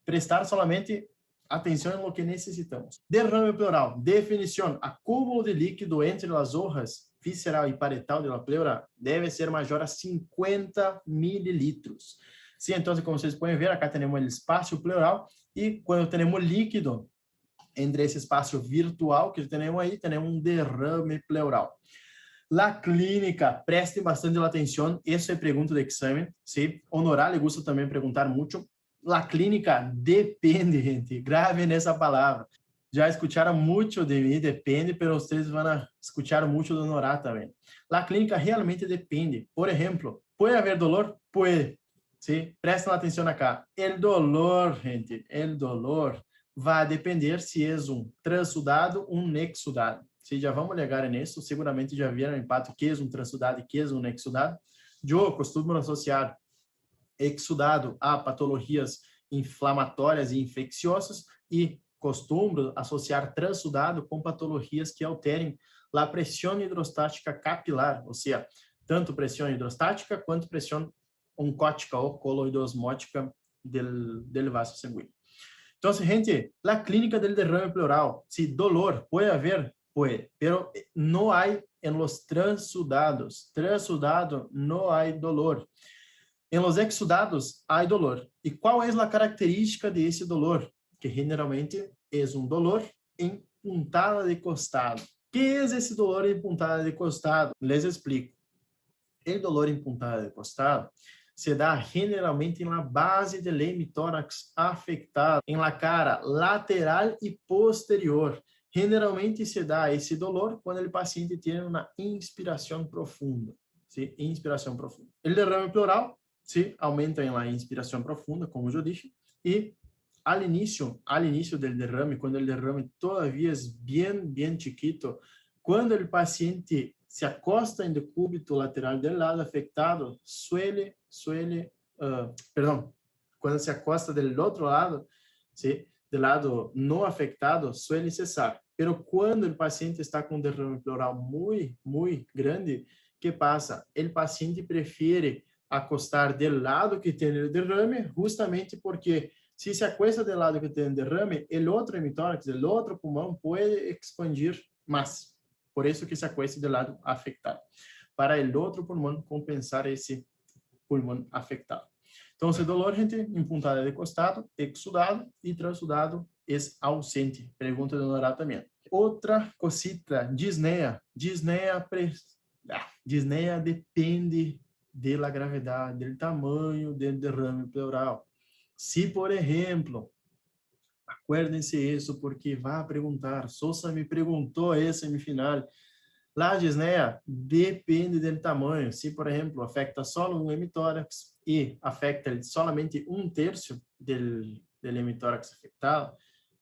prestar solamente atenção em lo que necessitamos. Derrame pleural. Definição: acúmulo de líquido entre as hojas visceral e parietal da pleura deve ser maior a 50 mililitros. Sim, então, como vocês podem ver, acá temos o espaço pleural e quando temos líquido entre esse espaço virtual que temos aí, temos um derrame pleural. La clínica, prestem bastante atenção, isso é pergunta de exame, sim? Honorar, le gusta também perguntar muito. La clínica depende, gente, gravem essa palavra. Já escutaram muito de mim, depende, mas vocês vão escutar muito do Honorar também. La clínica realmente depende. Por exemplo, pode haver dolor? Pode. Sim? Prestem atenção acá. El dolor, gente, el dolor vai depender se é um transudado ou um exudado. Se já vamos ligar nisso, seguramente já viram em pato que é um transudado e que é um exudado. Eu costumo associar exudado a patologias inflamatórias e infecciosas e costumo associar transudado com patologias que alterem a pressão hidrostática capilar, ou seja, tanto pressão hidrostática quanto pressão oncótica ou coloidosmótica del vaso sanguíneo. Então, gente, a clínica del derrame pleural, se dolor pode haver, pode, pero não há em los transudados. Transudado não há dolor. Em los exudados há dolor. E qual é a característica desse dolor? Que generalmente é um dolor em puntada de costado. Que é esse dolor em puntada de costado? Les explico. O dolor em puntada de costado se dá generalmente na base do hemitórax afetado, em la cara lateral e posterior. Generalmente se dá esse dolor quando o paciente tem uma inspiração profunda. ¿Sí? Inspiração profunda. O derrame pleural se aumenta em la inspiração profunda, como eu disse, e al inicio del derrame, quando o derrame todavía es bien chiquito, quando o paciente se acosta en el cúbito lateral del lado afectado, quando se acosta del otro lado, ¿sí? Del lado no afectado, suele cesar. Pero quando o paciente está com um derrame pleural muito grande, que passa? O paciente prefere acostar del lado que tem o derrame, justamente porque se acuesta del lado que tem o derrame, o outro hemitórax, o outro pulmão pode expandir mais. Por isso que se acuesta do lado afetado, para o outro pulmão compensar esse pulmão afetado. Então, esse dolor, gente, em puntada de costado, exudado e transudado é ausente. Pergunta do Honorar também. Outra cosita, disneia. Disneia depende da gravidade, do tamanho do derrame pleural. Se, por exemplo, acuérdense isso porque vai perguntar, Sousa me perguntou essa semifinal, a disneia depende do tamanho. Se, por exemplo, afeta só um hemitórax e afeta somente um terço do hemitórax afetado,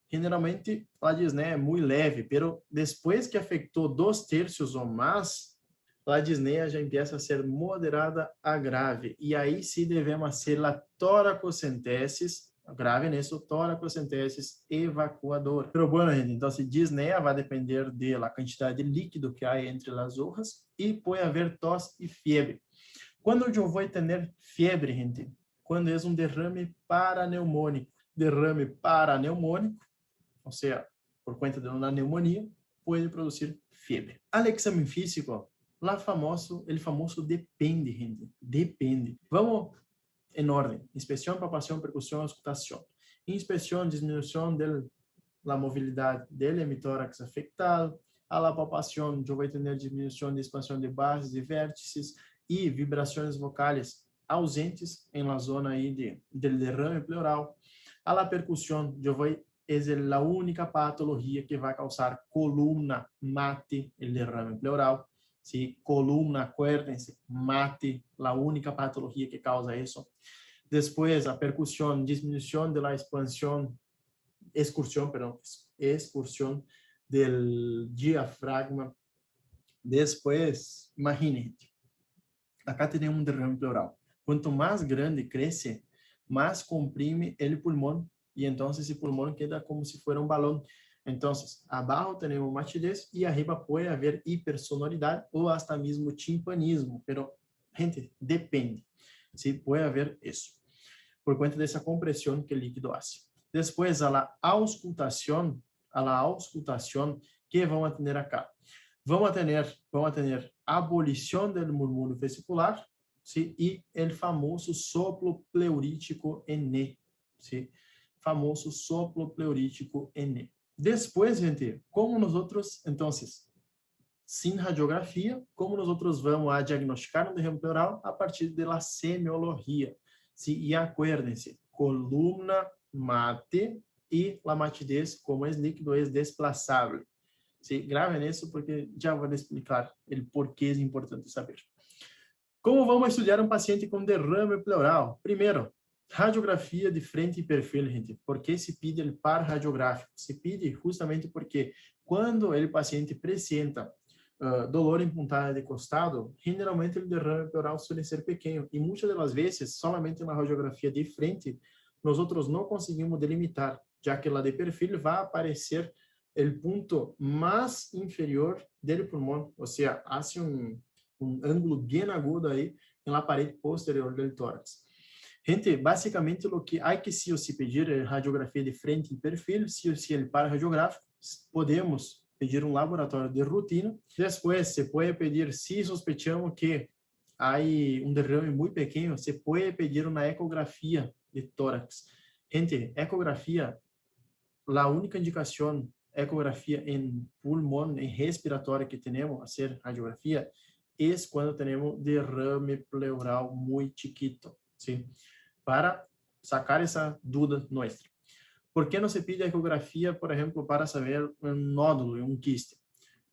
generalmente a disneia é muito leve, pero depois que afetou 2/3 ou mais, a disneia já começa a ser moderada a grave. E aí sim devemos fazer a toracocentesis, grave nisso, toracocentesis evacuador. Pero bueno, gente, então se disneia vai depender da quantidade de líquido que há entre as hojas e pode haver tos e febre. Quando eu vou ter febre, gente? Quando é um derrame paraneumonônico. Derrame paraneumonônico, ou seja, por conta de uma pneumonia, pode produzir febre. Al exame físico, el famoso depende, gente. Depende. Vamos em ordem. Inspeção, palpação, percussão, auscultação. Inspeção, diminuição da mobilidade do hemitórax afetado. A la palpação, eu vou ter diminuição de expansão de bases e vértices e vibrações vocais ausentes em la zona aí del derrame pleural. A la percussão, eu vou é a única patologia que vai causar coluna, mate, o derrame pleural. ¿Sí? Columna, acuérdense, mate, la única patología que causa eso. Después, la percusión, disminución de la excursión del diafragma. Después, imagínate, acá tenemos un derrame pleural. Cuanto más grande crece, más comprime el pulmón y entonces el pulmón queda como si fuera un balón. Então, abaixo temos matidez e arriba pode haver hipersonoridade ou hasta mesmo timpanismo, pero, gente, depende. Se pode haver isso, por conta dessa compressão que o líquido faz. Depois, a auscultação que vamos ter acá. Vamos ter abolição do murmúrio vesicular, ¿sí? E o famoso soplo pleurítico ENE, ¿sí? Famoso soplo pleurítico ENE. Depois, gente, como nós outros, então, sem radiografia, como nós outros vamos a diagnosticar um derrame pleural a partir da semiologia. E acuérdense, coluna, mate e la matidez, como é líquido, é desplazável. Grave nisso porque já vou explicar o porquê é importante saber. Como vamos estudar um paciente com derrame pleural? Primeiro, radiografia de frente e perfil, gente. Por que se pide o par radiográfico? Se pide justamente porque quando o paciente apresenta dolor em puntada de costado, generalmente o derrame pleural suele ser pequeno e muitas das vezes, somente na radiografia de frente, nós outros não conseguimos delimitar, já que lá de perfil vai aparecer o ponto mais inferior do pulmão, ou seja, há um ângulo bem agudo aí na parede posterior do tórax. Gente, basicamente o que há que se pedir é radiografia de frente e perfil, se o par radiográfico, podemos pedir um laboratório de rotina. Depois, se pode pedir, se sospechamos que há um derrame muito pequeno, se pode pedir uma ecografia de tórax. Gente, ecografia, a única indicação ecografia em pulmão, em respiratório que temos a ser radiografia, é quando temos derrame pleural muito chiquito, ¿sí? Para sacar essa dúvida nossa. Por que não se pide ecografia, por exemplo, para saber um nódulo, um quiste?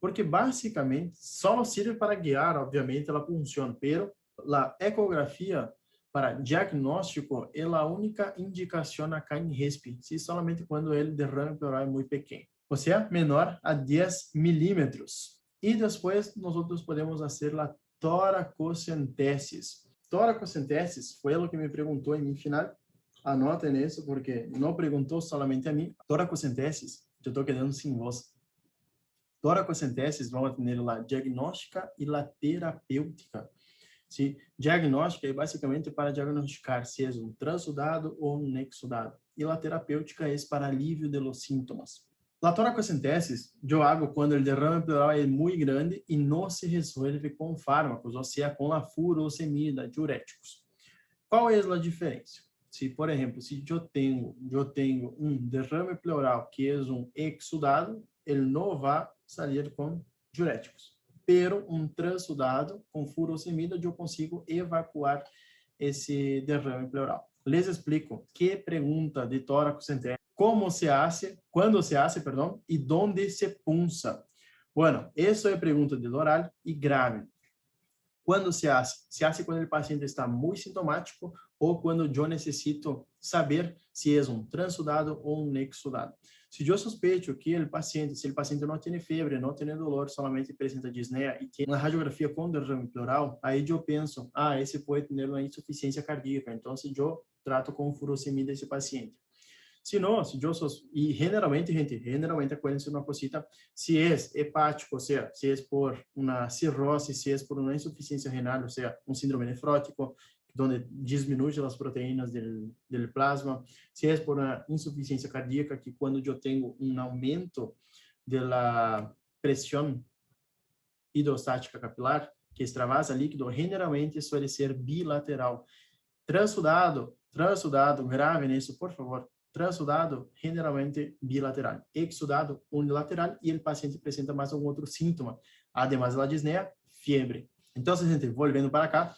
Porque basicamente só serve para guiar, obviamente, a punção, pero a ecografia para diagnóstico é a única indicação acá em RESP, se somente quando o derrame pleural é muito pequeno, ou seja, menor a 10 milímetros. E depois nós podemos fazer a toracocentesis. Toracocentesis foi o que me perguntou em minha final. Anotem isso, porque não perguntou somente a mim. Toracocentesis, eu estou quedando sem voz. Toracocentesis vamos ter a diagnóstica e a terapêutica. Se diagnóstica é basicamente para diagnosticar se é um transudado ou um exudado. E a terapêutica é para alívio dos sintomas. A toracocentesis eu hago quando o derrame pleural é muito grande e não se resolve com fármacos, ou seja, com a furosemida, diuréticos. Qual é a diferença? Se, por exemplo, se eu tenho um derrame pleural que é um exudado, ele não vai sair com diuréticos. pero um transudado com furosemida eu consigo evacuar esse derrame pleural. Les explico que pergunta de tórax central, como se hace, quando se hace, perdão, e donde se punza. Bueno, isso é pergunta de oral e grave. Quando se hace? Se hace quando o paciente está muito sintomático ou quando eu necessito saber se é um transudado ou um exudado. Se eu suspeito que o paciente, se o paciente não tem febre, não tem dolor, solamente apresenta disneia e tem uma radiografia com derrame pleural, aí eu penso, esse pode ter uma insuficiência cardíaca, então eu trato com furosemida esse paciente. Se não, se eu sou, e generalmente, gente, acuérdense uma cosita, se é hepático, ou seja, se é por uma cirrose, se é por uma insuficiência renal, ou seja, um síndrome nefrótico, onde diminui as proteínas do plasma, se é por uma insuficiência cardíaca, que quando eu tenho um aumento da pressão hidrostática capilar, que extravasa líquido, generalmente suele ser bilateral. Transudado, grave nisso, por favor. Transudado, generalmente bilateral. Exudado, unilateral, e o paciente apresenta mais algum outro síntoma. Además da disneia, febre. Então, gente, voltando para cá,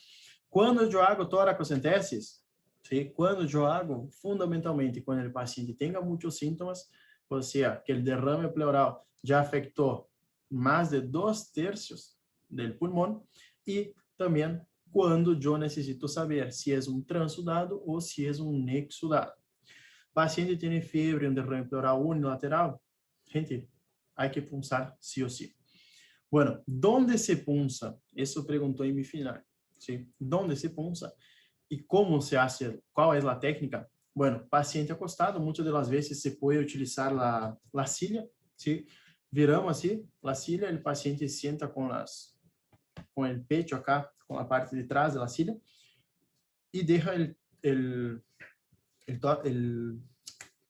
quando eu hago toracocentesis, quando eu hago, fundamentalmente, quando o paciente tenha muitos sintomas, ou seja, que o derrame pleural já afetou mais de 2/3 do pulmão, e também quando eu necessito saber se é um transudado ou se é um exudado. Paciente tem febre, um derrame pleural unilateral, gente, há que punçar sí ou sí. Bueno, ¿dónde se punza? Isso perguntou em mi final. ¿Sí? ¿Dónde se punza? E como se hace? Qual é a técnica? Bueno, paciente acostado, muitas das vezes se pode utilizar la silla, ¿sí? Viramos assim, la silla, o paciente senta com o pecho acá, com a parte de trás da silla, e deixa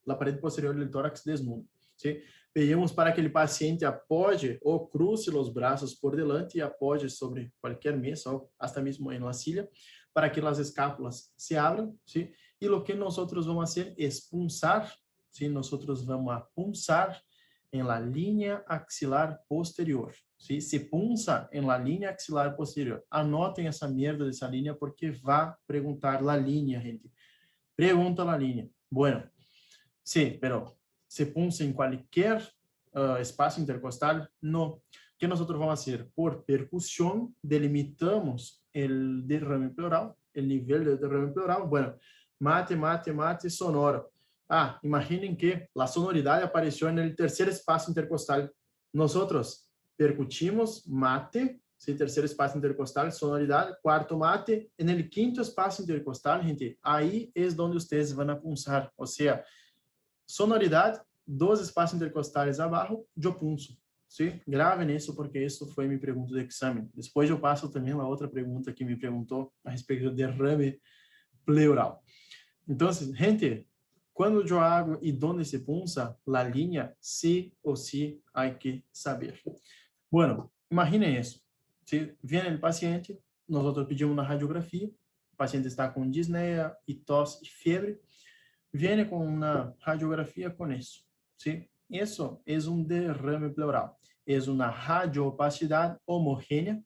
a parede posterior do tórax desnuda. ¿Sí? Pedimos para que o paciente apoie ou cruce os braços por delante e apoie sobre qualquer mesa ou até mesmo em la silla para que as escápulas se abram. ¿Sí? E o que nós vamos fazer é punçar, ¿sí? Nós vamos a punçar em la linha axilar posterior. ¿Sí? Se punça em la linha axilar posterior. Anotem essa merda dessa linha porque vai perguntar la linha, gente. Pergunta la linha. Bueno, sí, pero se punza en cualquier espacio intercostal, no. O que nosotros vamos a hacer? Por percusión, delimitamos el derrame pleural, el nivel del derrame pleural. Bueno, mate, sonoro. Imaginen que la sonoridad apareció en el tercer espacio intercostal. Nosotros percutimos mate, ¿sí? Tercer espacio intercostal, sonoridad, cuarto mate. En el quinto espacio intercostal, gente, ahí es donde ustedes van a punzar. O sea, sonoridade, 2 espaços intercostais abaixo, eu punço. ¿Sí? Gravem isso, porque isso foi minha pergunta de exame. Depois eu passo também uma outra pergunta que me perguntou a respeito do derrame pleural. Então, gente, quando eu hago e onde se punça, a linha, sí ou sí, há que saber. Bueno, imaginem isso. Se vem o paciente, nós pedimos uma radiografia, o paciente está com disneia e tosse e febre, viene com uma radiografia com isso, ¿sí? Isso é um derrame pleural. É uma radioopacidade homogênea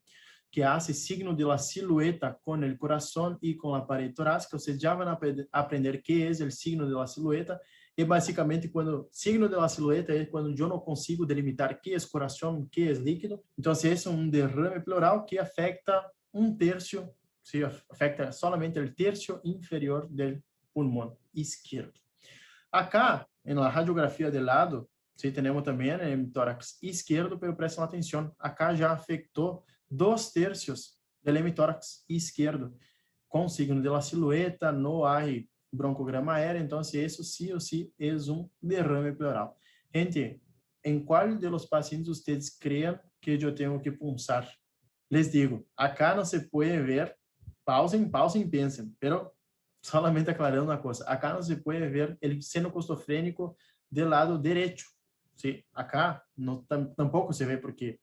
que hace signo de la silueta com o coração e com a parede torácica. Vocês já vão aprender que é o signo de la silueta. E basicamente, quando signo de la silueta é quando eu não consigo delimitar que é coração, que é líquido. Então, esse é um derrame pleural que afeta 1/3, se afeta solamente o terço inferior do pulmão esquerdo. Acá, na radiografia de lado, sí, temos também o tórax esquerdo, pero prestem atenção, acá já afetou 2/3 do hemitórax esquerdo, com signo de la silueta, não há broncograma aéreo, então isso sí ou sí é um derrame pleural. Gente, em qual de los pacientes vocês creem que eu tenho que punçar? Les digo, acá não se pode ver, pausem e pensem, pero solamente aclarando uma coisa, acá não se pode ver o seno costofrênico do lado direito, ¿sí? Acá no, tampoco se vê porque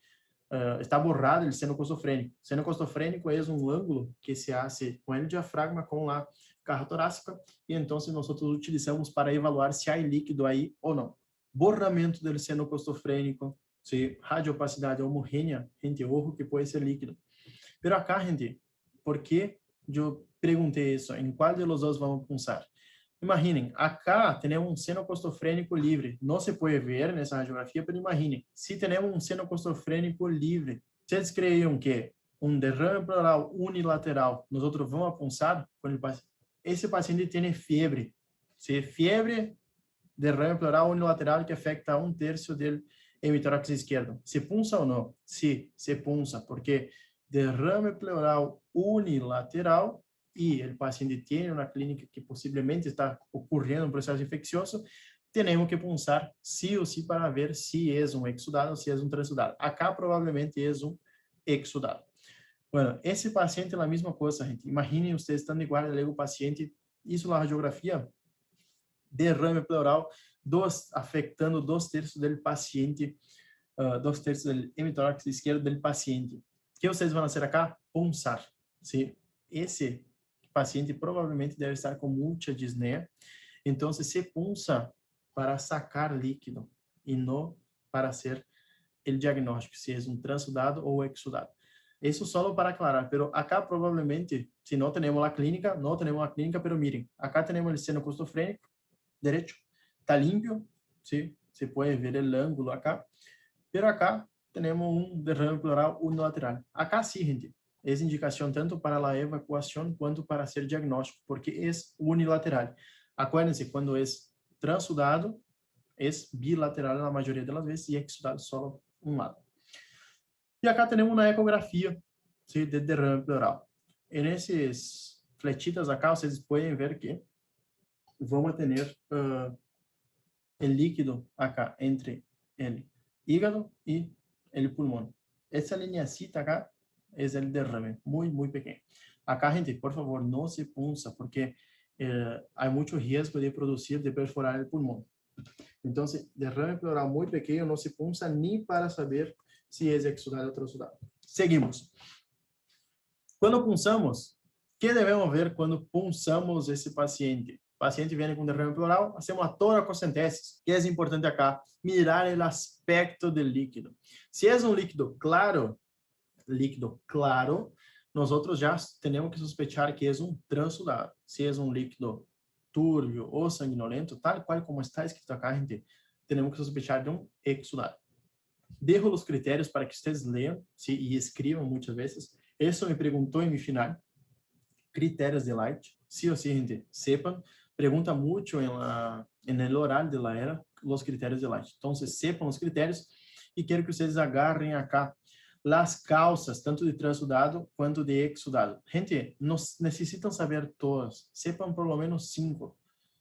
está borrado o seno costofrênico. Seno costofrênico é um ângulo que se hace com o diafragma com a caja torácica e então nós utilizamos para evaluar se há líquido aí ou não. Borramento do seno costofrênico, ¿sí? Radioopacidade homogênea, gente, ojo que pode ser líquido. Pero acá, gente, ¿por qué yo pregunté eso? ¿En cuál de los dos vamos a punzar? Imaginen, acá tenemos un seno costofrénico libre. No se puede ver en esa radiografía, pero imaginen, si tenemos un seno costofrénico libre, ¿ustedes creían que un derrame pleural unilateral nosotros vamos a punzar con el paciente? Ese paciente tiene fiebre, ¿sí? Fiebre, derrame pleural unilateral que afecta a 1/3 del hemitórax izquierdo. ¿Se punza o no? Sí, se punza, porque derrame pleural unilateral y el paciente tiene una clínica que posiblemente está ocurriendo un proceso infeccioso, tenemos que punzar sí o sí para ver si es un exudado o si es un transudado. Acá probablemente es un exudado. Bueno, esse paciente é a mesma coisa, gente. Imaginem vocês estando igual o paciente, isso na radiografia, derrame pleural, afetando 2/3 do paciente, 2/3 do hemitórax esquerdo do paciente. O que vocês vão fazer acá? Punçar. ¿Sí? Esse paciente provavelmente deve estar com muita disneia, então se punça para sacar líquido e não para hacer o diagnóstico, se é um transudado ou exudado. Isso só para aclarar, pero acá provavelmente, se não temos a clínica, não temos a clínica, pero miren, acá temos o seno costofrénico derecho, está limpio, ¿sí? Se pode ver o ângulo acá, pero acá temos um derrame pleural unilateral. Acá sim, gente, é indicação tanto para a evacuação quanto para ser diagnóstico, porque é unilateral. Acuérdense, quando é transudado, é bilateral na maioria das vezes e exudado só um lado. E acá temos uma ecografia, ¿sí? De derrame pleural. E nesses fletitas acá, vocês podem ver que vamos ter o líquido acá entre o hígado e o pulmão. Essa linhacita acá é o derrame, muito pequeno. Acá, gente, por favor, não se punza, porque há muito risco de produzir, de perforar o pulmão. Então, derrame pleural muito pequeno, não se punza nem para saber se é exudado ou transudado. Seguimos. Quando punzamos, o que devemos ver quando punzamos esse paciente? O paciente vem com derrame pleural, hacemos uma toracocentesis, que é importante acá, mirar o aspecto do líquido. Se é um líquido claro, nós já temos que sospechar que é um transudado. Se é um líquido turbio ou sanguinolento, tal qual como está escrito acá, gente, temos que sospechar de um exudado. Dejo os critérios para que vocês leiam, ¿sí? E escrevam muitas vezes. Isso me perguntou em mi final. Critérios de Light. Sí o sí, gente, sepan. Pregunta muito en el oral de la era os critérios de Light. Então, sepam os critérios e quero que vocês agarrem acá as causas, tanto de transudado quanto de exudado. Gente, nos necessitam saber todas. Sepam por lo menos 5.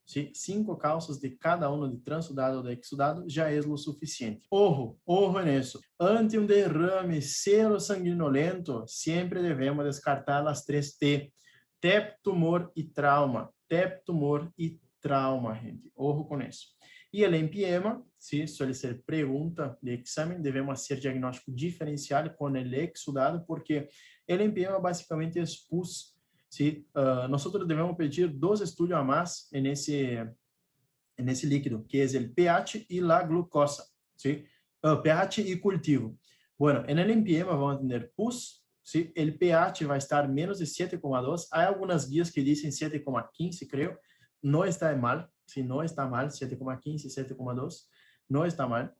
¿Sí? 5 causas de cada uno de transudado ou de exudado já é o suficiente. Ojo nisso. Ante um derrame serosanguinolento, sempre devemos descartar as 3 T. TEP, tumor e trauma. TEP, tumor e trauma, gente. Ojo com isso. E o empiema, se suele ser pergunta de exame, devemos fazer diagnóstico diferencial com o exudado, porque o empiema basicamente é pus. ¿Sí? Nosotros debemos pedir 2 estudios a más en ese líquido, que es el pH y la glucosa, ¿sí? pH y cultivo. Bueno, en el empiema vamos a tener pus, ¿sí? El pH va a estar menos de 7,2. Hay algunas guías que dicen 7,15, creo. No está mal, ¿sí? No está mal, 7,15, 7,2, no está mal.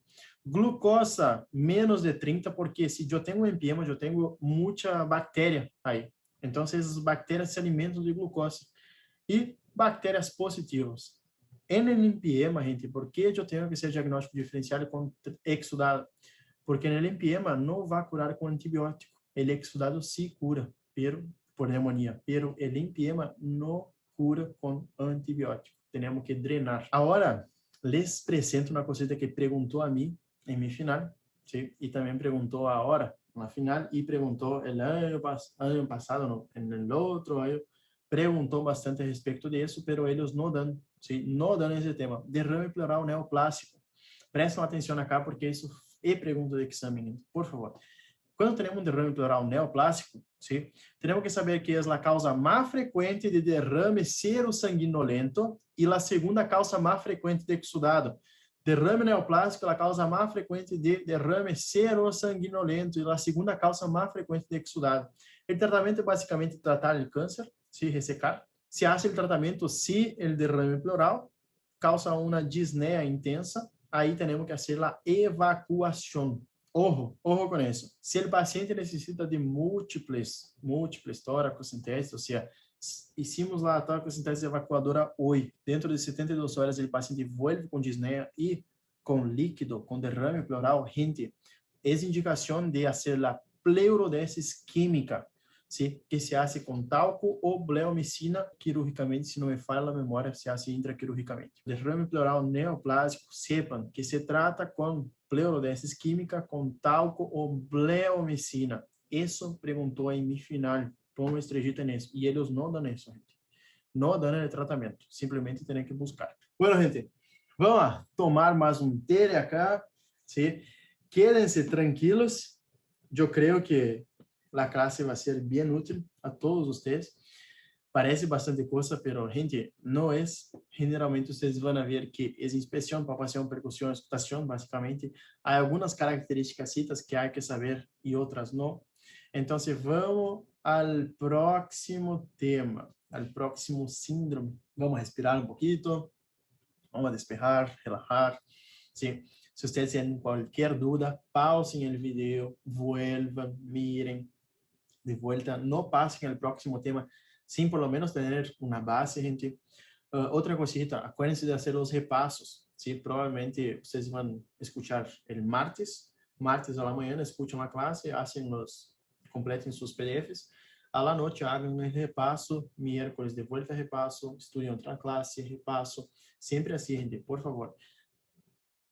Glucosa, menos de 30, porque si yo tengo empiema, yo tengo mucha bacteria ahí. Então, essas bactérias se alimentam de glucose. E bactérias positivas. En el empiema, gente, ¿por qué yo tengo que ser diagnóstico diferencial con exudado? Porque en el empiema no va a curar con antibiótico. El exudado sí cura, pero por neumonía. Pero el empiema no cura con antibiótico. Tenemos que drenar. Ahora, les presento una cosita que preguntó a mí en mi final, ¿sí? Y también preguntó ahora na final e perguntou el ano passado, no, en el outro año, perguntou bastante a respeito disso, pero eles não dão, ¿sí? Não dão esse tema. Derrame pleural neoplásico. Prestem atenção acá, porque isso é pergunta de exame, por favor. Quando temos um derrame pleural neoplásico, ¿sí? Temos que saber que é a causa mais frequente de derrame serosanguinolento e a segunda causa mais frequente de exudado. Derrame neoplásico é a causa mais frequente de derrame serosanguinolento e a segunda causa mais frequente de exudado. O tratamento é basicamente tratar o câncer, se ressecar. Se hace o tratamento se o derrame pleural causa uma disneia intensa, aí temos que fazer a evacuação. Ojo com isso. Se o paciente necessita de múltiples toracocentese, ou seja, hicimos a toracocentese evacuadora hoje, dentro de 72 horas o paciente vuelve com disneia e com líquido, com derrame pleural, gente, é indicação de fazer a pleurodesis química, ¿sí? Que se hace com talco ou bleomicina quirúrgicamente, se não me falha a memória, se hace intraquirúrgicamente. Derrame pleural neoplásico, sepan que se trata com pleurodesis química, com talco ou bleomicina. Isso perguntou em mi final, põe estrellita nisso. E eles não dão isso, gente. Não dão o tratamento. Simplesmente tem que buscar. Bueno, gente, vamos a tomar mais um té acá, ¿sí? Quédense tranquilos. Eu creio que a classe vai ser bem útil a todos vocês. Parece bastante coisa, pero, gente, não é. Generalmente, vocês vão ver que é inspeção, palpação, percussão, escutação, basicamente. Há algumas características que há que saber e outras não. Então, vamos ao próximo tema, ao próximo síndrome. Vamos respirar um pouquinho, vamos despejar, relajar. Sim. Se vocês têm qualquer dúvida, pausem o vídeo, vuelvan, miren de vuelta, não passem ao próximo tema sem por lo menos ter uma base, gente. Outra cosita, acuérdense de fazer os repassos, ¿sí? Provavelmente vocês vão escuchar el martes a la manhã, escutam a classe, completem seus PDFs, a la noite hagam um repasso, miércoles de vuelta repasso, estudem outra classe, repasso, sempre assim, gente, por favor.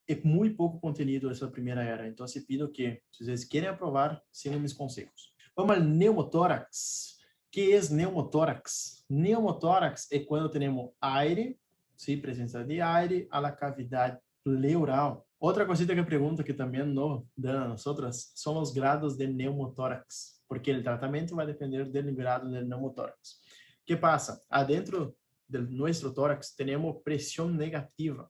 É muito pouco conteúdo essa primeira era, então se pido que, se vocês querem aprovar, sigam meus conselhos. Vamos ao pneumotórax. Que é pneumotórax? Pneumotórax é quando temos aire, sim, presença de aire, a la cavidade pleural. Outra coisita que pergunta que também não dão a nós outras são os grados de pneumotórax, porque o tratamento vai depender do grado de pneumotórax. O que passa? Adentro do nosso tórax temos pressão negativa.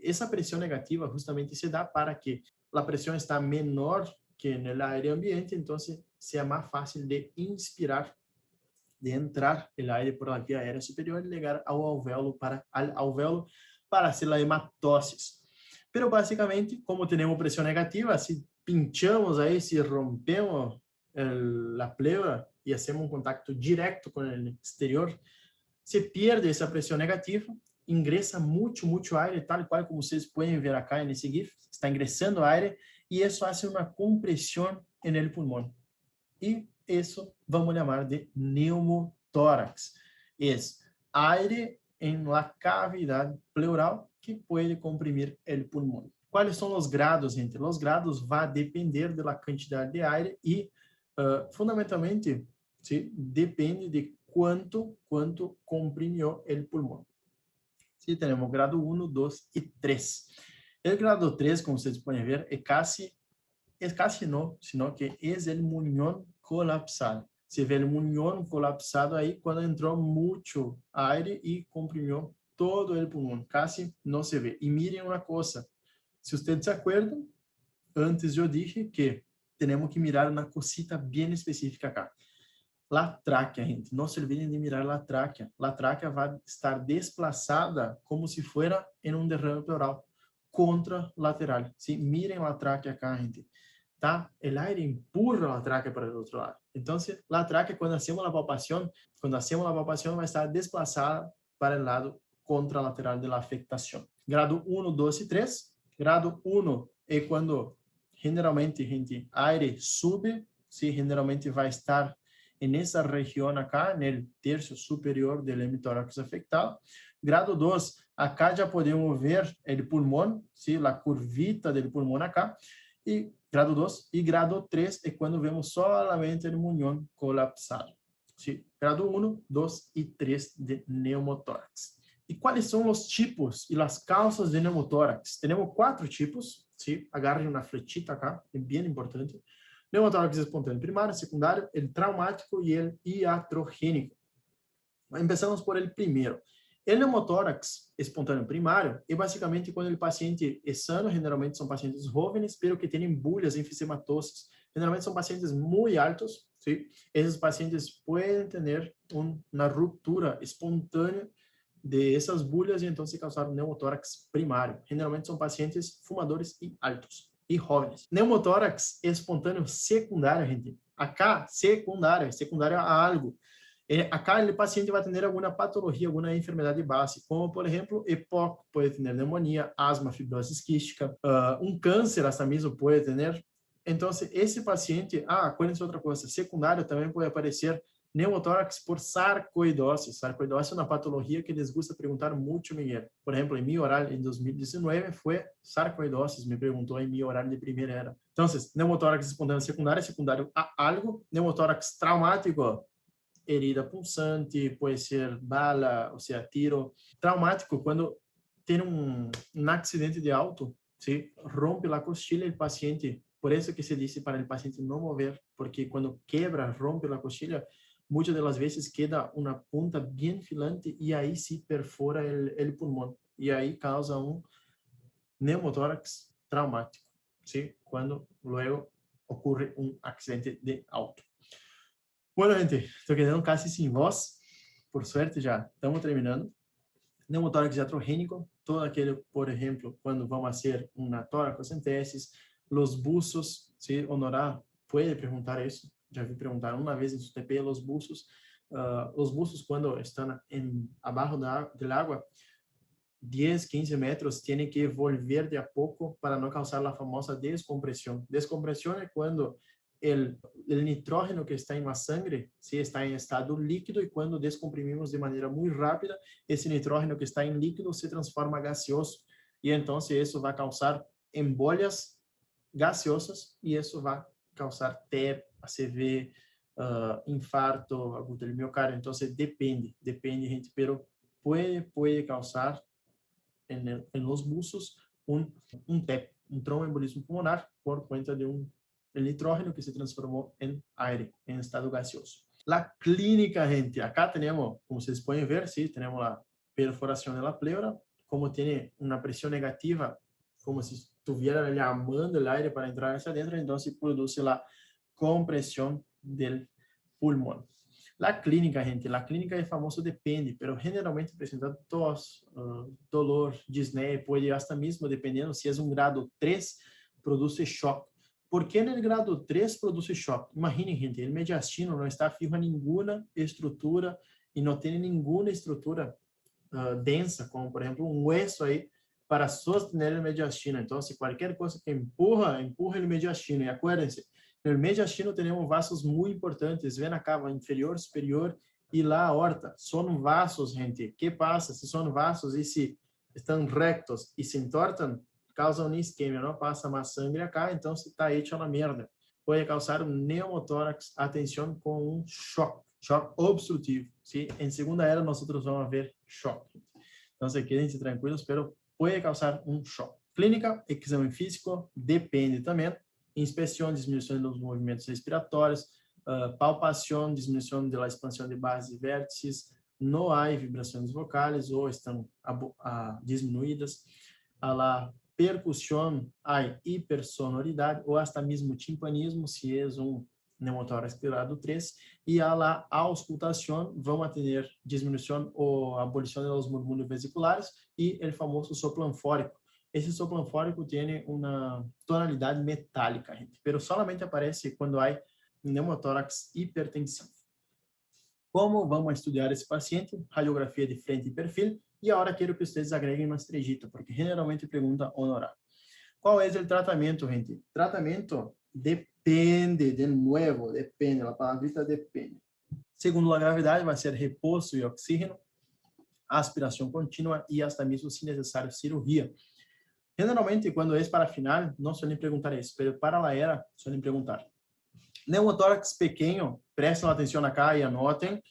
Essa pressão negativa justamente se dá para que a pressão está menor que no aire ambiente, então seja mais fácil de inspirar, de entrar o aire por la via aérea superior e chegar ao alvéolo para fazer a hematose. Pero basicamente, como temos pressão negativa, se pinchamos aí, se rompemos a pleura e hacemos contato direto com o exterior, se perde essa pressão negativa, ingressa muito aire, tal qual como vocês podem ver acá nesse GIF, está ingressando aire e isso faz uma compressão no pulmão. E isso vamos chamar de pneumotórax. É aire em la cavidade pleural que pode comprimir o pulmão. Quais são os grados, gente? Os grados vão depender da quantidade de aire e, fundamentalmente, ¿sí? Depende de quanto comprimiu o pulmão. Sí, temos grado 1, 2 e 3. O grado 3, como vocês podem ver, é casi não, sino que é o muñón colapsado. Se vê o muñón colapsado aí quando entrou muito aire e comprimiu todo o pulmão. Casi não se vê. E mirem uma coisa, se vocês se acordam, antes eu disse que temos que mirar uma cosita bem específica acá. La tráquea, gente. Não se olvidem de mirar la tráquea. La tráquea vai estar desplazada como se fosse em um derrame pleural, contralateral. ¿Sí? Miren la tráquea acá, gente. Tá? El aire empurra la tráquea para o outro lado. Então, la tráquea, quando hacemos a palpação, vai estar desplazada para o lado contralateral da afectação. Grado 1, 2 e 3. Grado 1 é quando, generalmente, gente, aire sube, ¿sí? Generalmente vai estar nessa região acá, no terço superior do hemitórax afetado. Grado 2, acá já podemos ver o pulmão, ¿sí? A curvita do pulmão acá. E grado 2 e grado 3 é quando vemos solamente o muñón colapsado. ¿Sí? Grado 1, 2 e 3 de pneumotórax. E quais são os tipos e as causas de pneumotórax? Temos 4 tipos, ¿sí? Agarrem uma flechita acá, é bem importante. Pneumotórax espontâneo primário, secundário, el traumático e el iatrogênico. Começamos por el primeiro. O pneumotórax espontâneo primário é basicamente quando o paciente é sano, generalmente são pacientes jovens, pero que têm bolhas enfisematosas. Generalmente são pacientes muito altos, ¿sí? Esses pacientes podem ter uma ruptura espontânea de essas bolhas e então se causar um pneumotórax primário. Generalmente são pacientes fumadores e altos e jovens. Pneumotórax espontâneo secundário, gente. Acá, secundário a algo. Acá o paciente vai ter alguma patologia, alguma enfermidade base, como, por exemplo, EPOC, pode ter pneumonia, asma, fibrose quística, câncer, hasta mesmo pode ter. Então, esse paciente, acuérdense outra coisa, secundário também pode aparecer pneumotórax por sarcoidose. Sarcoidose é uma patologia que eles gusta perguntar muito, Miguel. Por exemplo, em meu oral, em 2019, foi sarcoidose, me perguntou em meu oral de primeira era. Então, pneumotórax espontâneo secundário a algo, pneumotórax traumático, herida pulsante, pode ser bala, ou seja, tiro. Traumático, quando tem um acidente de auto, ¿sí? Rompe a costilla, o paciente, por isso que se diz para o paciente não mover, porque quando quebra, rompe a costilla, muitas das vezes queda uma ponta bem filante e aí se perfora o pulmão e aí causa pneumotórax traumático, ¿sí? Quando luego ocorre acidente de auto. Bueno, gente, estou quedando quase sem voz. Por sorte, já estamos terminando. Pneumotórax iatrogênico, todo aquele, por exemplo, quando vamos fazer uma toracocentesis, os buços, se Honorá pode perguntar isso, já vi perguntar uma vez em seu TP, os buços quando estão abaixo da água, 10, 15 metros, têm que volver de a pouco para não causar a famosa descompressão. Descompressão é quando o nitrógeno que está em la sangre se está em estado líquido e quando descomprimimos de maneira muito rápida, esse nitrógeno que está em líquido se transforma gaseoso e então isso vai causar embolias gaseosas e isso vai causar TEP, ACV, infarto agudo do miocárdio. Então depende, gente, pero pode causar em los buços TEP, tromboembolismo pulmonar por conta de el nitrógeno que se transformou em aire, em estado gaseoso. La clínica, gente, acá tenemos, como vocês podem ver, sí, tenemos la perforación de la pleura, como tiene una presión negativa, como si estuviera llamando el aire para entrar hacia adentro, entonces produce la compresión del pulmón. La clínica, gente, la clínica é famoso depende, pero generalmente apresenta tos, dolor, disneia, pode hasta mesmo, dependendo se é grado 3, produz choque. Por que no grado 3 produz choque? Imaginem, gente, o mediastino não está firme a nenhuma estrutura e não tem nenhuma estrutura densa, como, por exemplo, hueso aí para sostener o mediastino. Então, se qualquer coisa que empurra o mediastino. E acuérdense, no mediastino temos vasos muito importantes. Ven a cava inferior, superior e lá a aorta. São vasos, gente. O que passa? Se são vasos e se estão rectos e se entortam, causa uma isquemia, não passa mais sangue acá, então se está hecho na merda. Pode causar pneumotórax, atenção, com choque obstrutivo. ¿Sí? Em segunda era, nós vamos ver choque. Então, quedem-se tranquilos, pero pode causar choque. Clínica, exame físico, depende também. Inspeção, diminuição dos movimentos respiratórios, palpação, diminuição da expansão de bases e vértices, não há vibrações vocais ou estão diminuídas. A percussão, há hipersonoridade ou até mesmo timpanismo, se é pneumotórax grado 3, e a auscultação, vão ter diminuição ou abolição dos murmúrios vesiculares e o famoso soplo anfórico. Esse soplo anfórico tem uma tonalidade metálica, gente, pero solamente aparece quando há pneumotórax hipertensivo. Como vamos estudar esse paciente? Radiografia de frente e perfil. E agora quero que vocês agreguem uma estrellita, porque generalmente pergunta honorário. Qual é o tratamento, gente? Tratamento depende, de novo, depende, a palavrita depende. Segundo a gravidade, vai ser repouso e oxígeno, aspiração contínua e até mesmo, se necessário, cirurgia. Generalmente, quando é para final, não suelen perguntar isso, mas para a era, suelen perguntar. Pneumotórax pequeno, prestem atenção acá e anotem,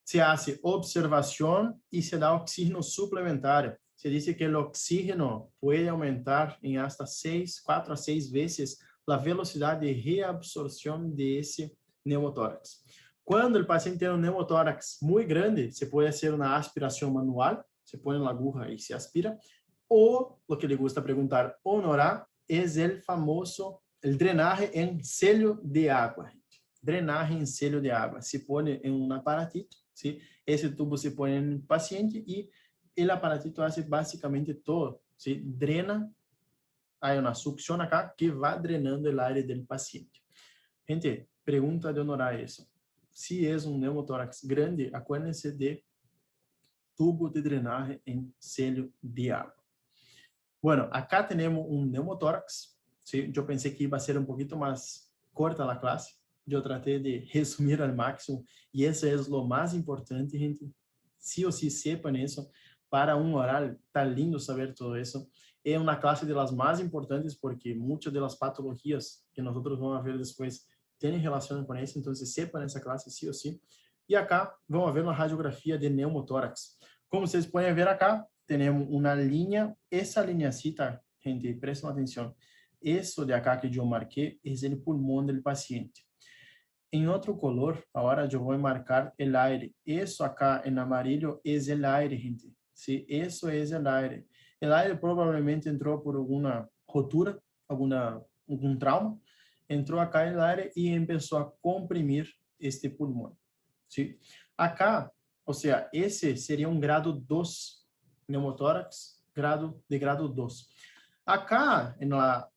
se hace observação e se dá oxígeno suplementar. Se diz que o oxígeno pode aumentar em hasta 4 a 6 vezes a velocidade de reabsorção desse pneumotórax. Quando o paciente tem um pneumotórax muito grande, se pode fazer uma aspiração manual, se pone la aguja y se aspira. O, lo que le gusta preguntar Honorá, es el famoso, el drenaje en sello de agua. Drenaje en sello de agua. Se pone en un aparatito, ¿sí? Ese tubo se pone en el paciente y el aparatito hace básicamente todo, ¿sí? Drena, hay una succión acá que va drenando el aire del paciente. Gente, pregunta de Honorá eso. Si es un neumotórax grande, acuérdense de tubo de drenaje en sello de agua. Bueno, acá tenemos un neumotórax, ¿sí? Yo pensé que iba a ser un poquito más corta la clase. Yo traté de resumir al máximo y eso es lo más importante, gente. Sí o sí sepan eso. Para un oral, está lindo saber todo eso. Es una clase de las más importantes porque muchas de las patologías que nosotros vamos a ver después tienen relación con eso. Entonces, sepan essa clase sí o sí. E acá vamos a ver uma radiografia de neumotórax. Como vocês podem ver acá, temos uma linha. Essa linhacita, gente, prestem atenção. Isso de acá que eu marquei é o pulmão do paciente. Em outro color, agora eu vou marcar o aire. Isso acá em amarillo é o aire, gente. Sí, isso é o aire. O aire provavelmente entrou por alguma rotura, algum trauma. Entrou acá o aire e começou a comprimir este pulmão. Sí. Acá, ou seja, esse seria um grado 2 neumotórax, de grado 2. Acá, na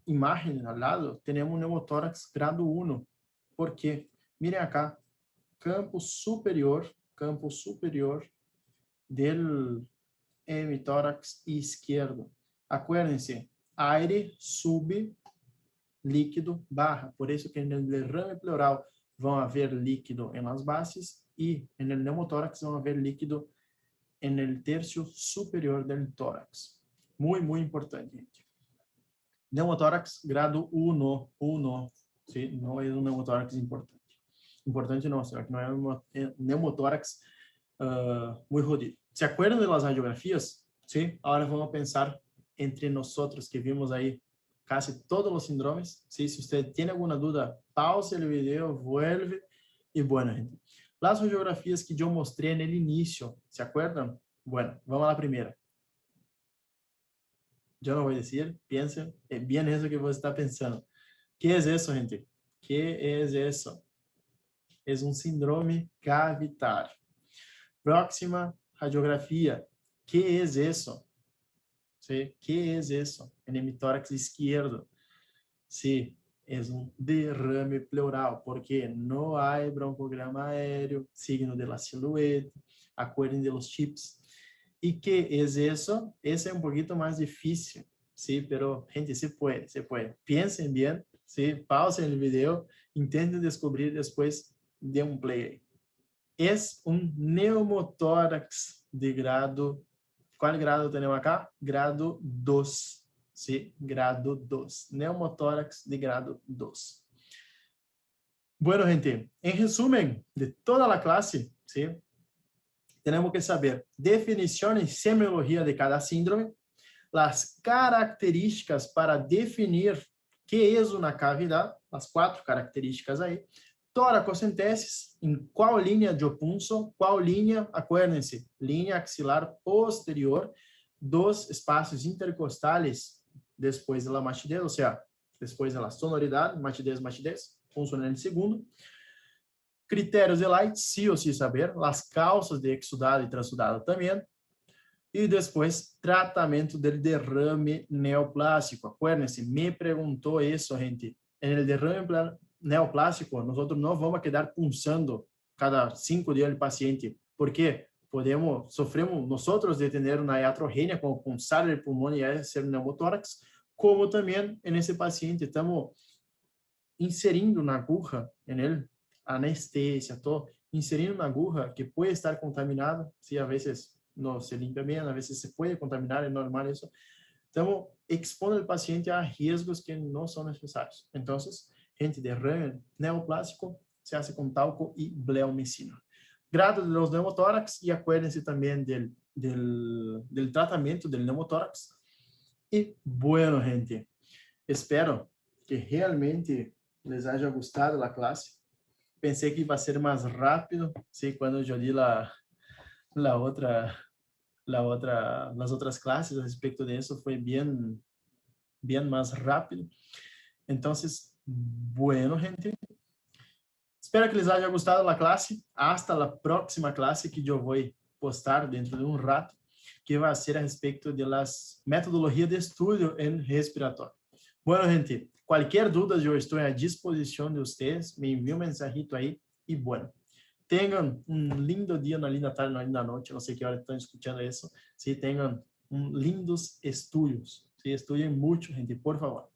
imagem ao lado, temos um neumotórax grado 1. Por quê? Mirem acá, campo superior del hemitórax esquerdo. Acuérdense, aire sube, líquido baja. Por isso que no derrame pleural vão haver líquido em las bases e no neumotórax vão haver líquido no terço superior del tórax. Muito importante, gente. Neumotórax grado 1, ¿sí? Não é um neumotórax importante. Importante não, será que não é um neumotórax muito jodido. ¿Se acuerdan de las radiografías? ¿Sí? Ahora vamos a pensar entre nosotros que vimos ahí casi todos los síndromes. ¿Sí? Si usted tiene alguna duda, pause el video, vuelve. Y bueno, gente, las radiografías que yo mostré en el inicio, ¿se acuerdan? Bueno, vamos a la primera. Yo no voy a decir, piensen, es bien eso que vos está pensando. ¿Qué es eso, gente? ¿Qué es eso? Es un síndrome cavitar. Próxima radiografía. ¿Qué es eso? ¿Sí? ¿Qué es eso? En hemitórax izquierdo. Sí, es un derrame pleural, porque no hay broncograma aéreo, signo de la silueta, acuerden de los chips. ¿Y qué es eso? Ese es un poquito más difícil, ¿sí? Pero, gente, se puede, se puede. Piensen bien, ¿sí? Pausen el video, intenten descubrir después de un play. Es un neumotórax de grado, ¿cuál grado tenemos acá? Grado 2, ¿sí? Grado 2, neumotórax de grado 2. Bueno, gente, en resumen de toda la clase, ¿sí? Tenemos que saber definición y semiología de cada síndrome, las características para definir qué es una cavidad, las 4 características ahí, toracocentesis, em qual linha de opulso, qual linha, acuérdense, linha axilar posterior dos espaços intercostales depois da matidez, ou seja, depois da sonoridade, matidez, funcionando em segundo. Critérios de Light, sí ou sí saber, as causas de exudado e transudado também. E depois, tratamento del derrame neoplástico. Acuérdense, me perguntou isso, gente. En el derrame neoplástico, nós não vamos quedar pulsando cada 5 dias o paciente, porque sofremos nós de ter uma iatrogênia, como pulsar o pulmão e ser neumotórax, como também nesse paciente estamos inserindo na aguja, nele, anestesia, todo, inserindo na aguja que pode estar contaminada, se a vezes não se limpa bem, a vezes se pode contaminar, é normal isso. Estamos expondo o paciente a riscos que não são necessários. Então, gente, derrame neoplástico se hace com talco e bleomicina. Grado de los neumotórax, e acuérdense também del tratamento del neumotórax. E, bueno, gente, espero que realmente les haya gustado a classe. Pensei que ia ser mais rápido, sí, quando eu li a outra las otras clases respecto de eso fue bien más rápido. Entonces, bueno, gente, espero que les haya gustado la clase. Hasta la próxima clase que yo voy a postar dentro de un rato, que va a ser a respecto de las metodologías de estudio en respiratorio. Bueno, gente, cualquier duda yo estoy a disposición de ustedes. Me envío un mensajito ahí y bueno, tengan un lindo día, una linda tarde, una linda noche. No sé qué hora están escuchando eso. Sí, tengan lindos estudios. Sí, estudien mucho, gente, por favor.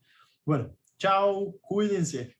Bueno, chao, cuídense.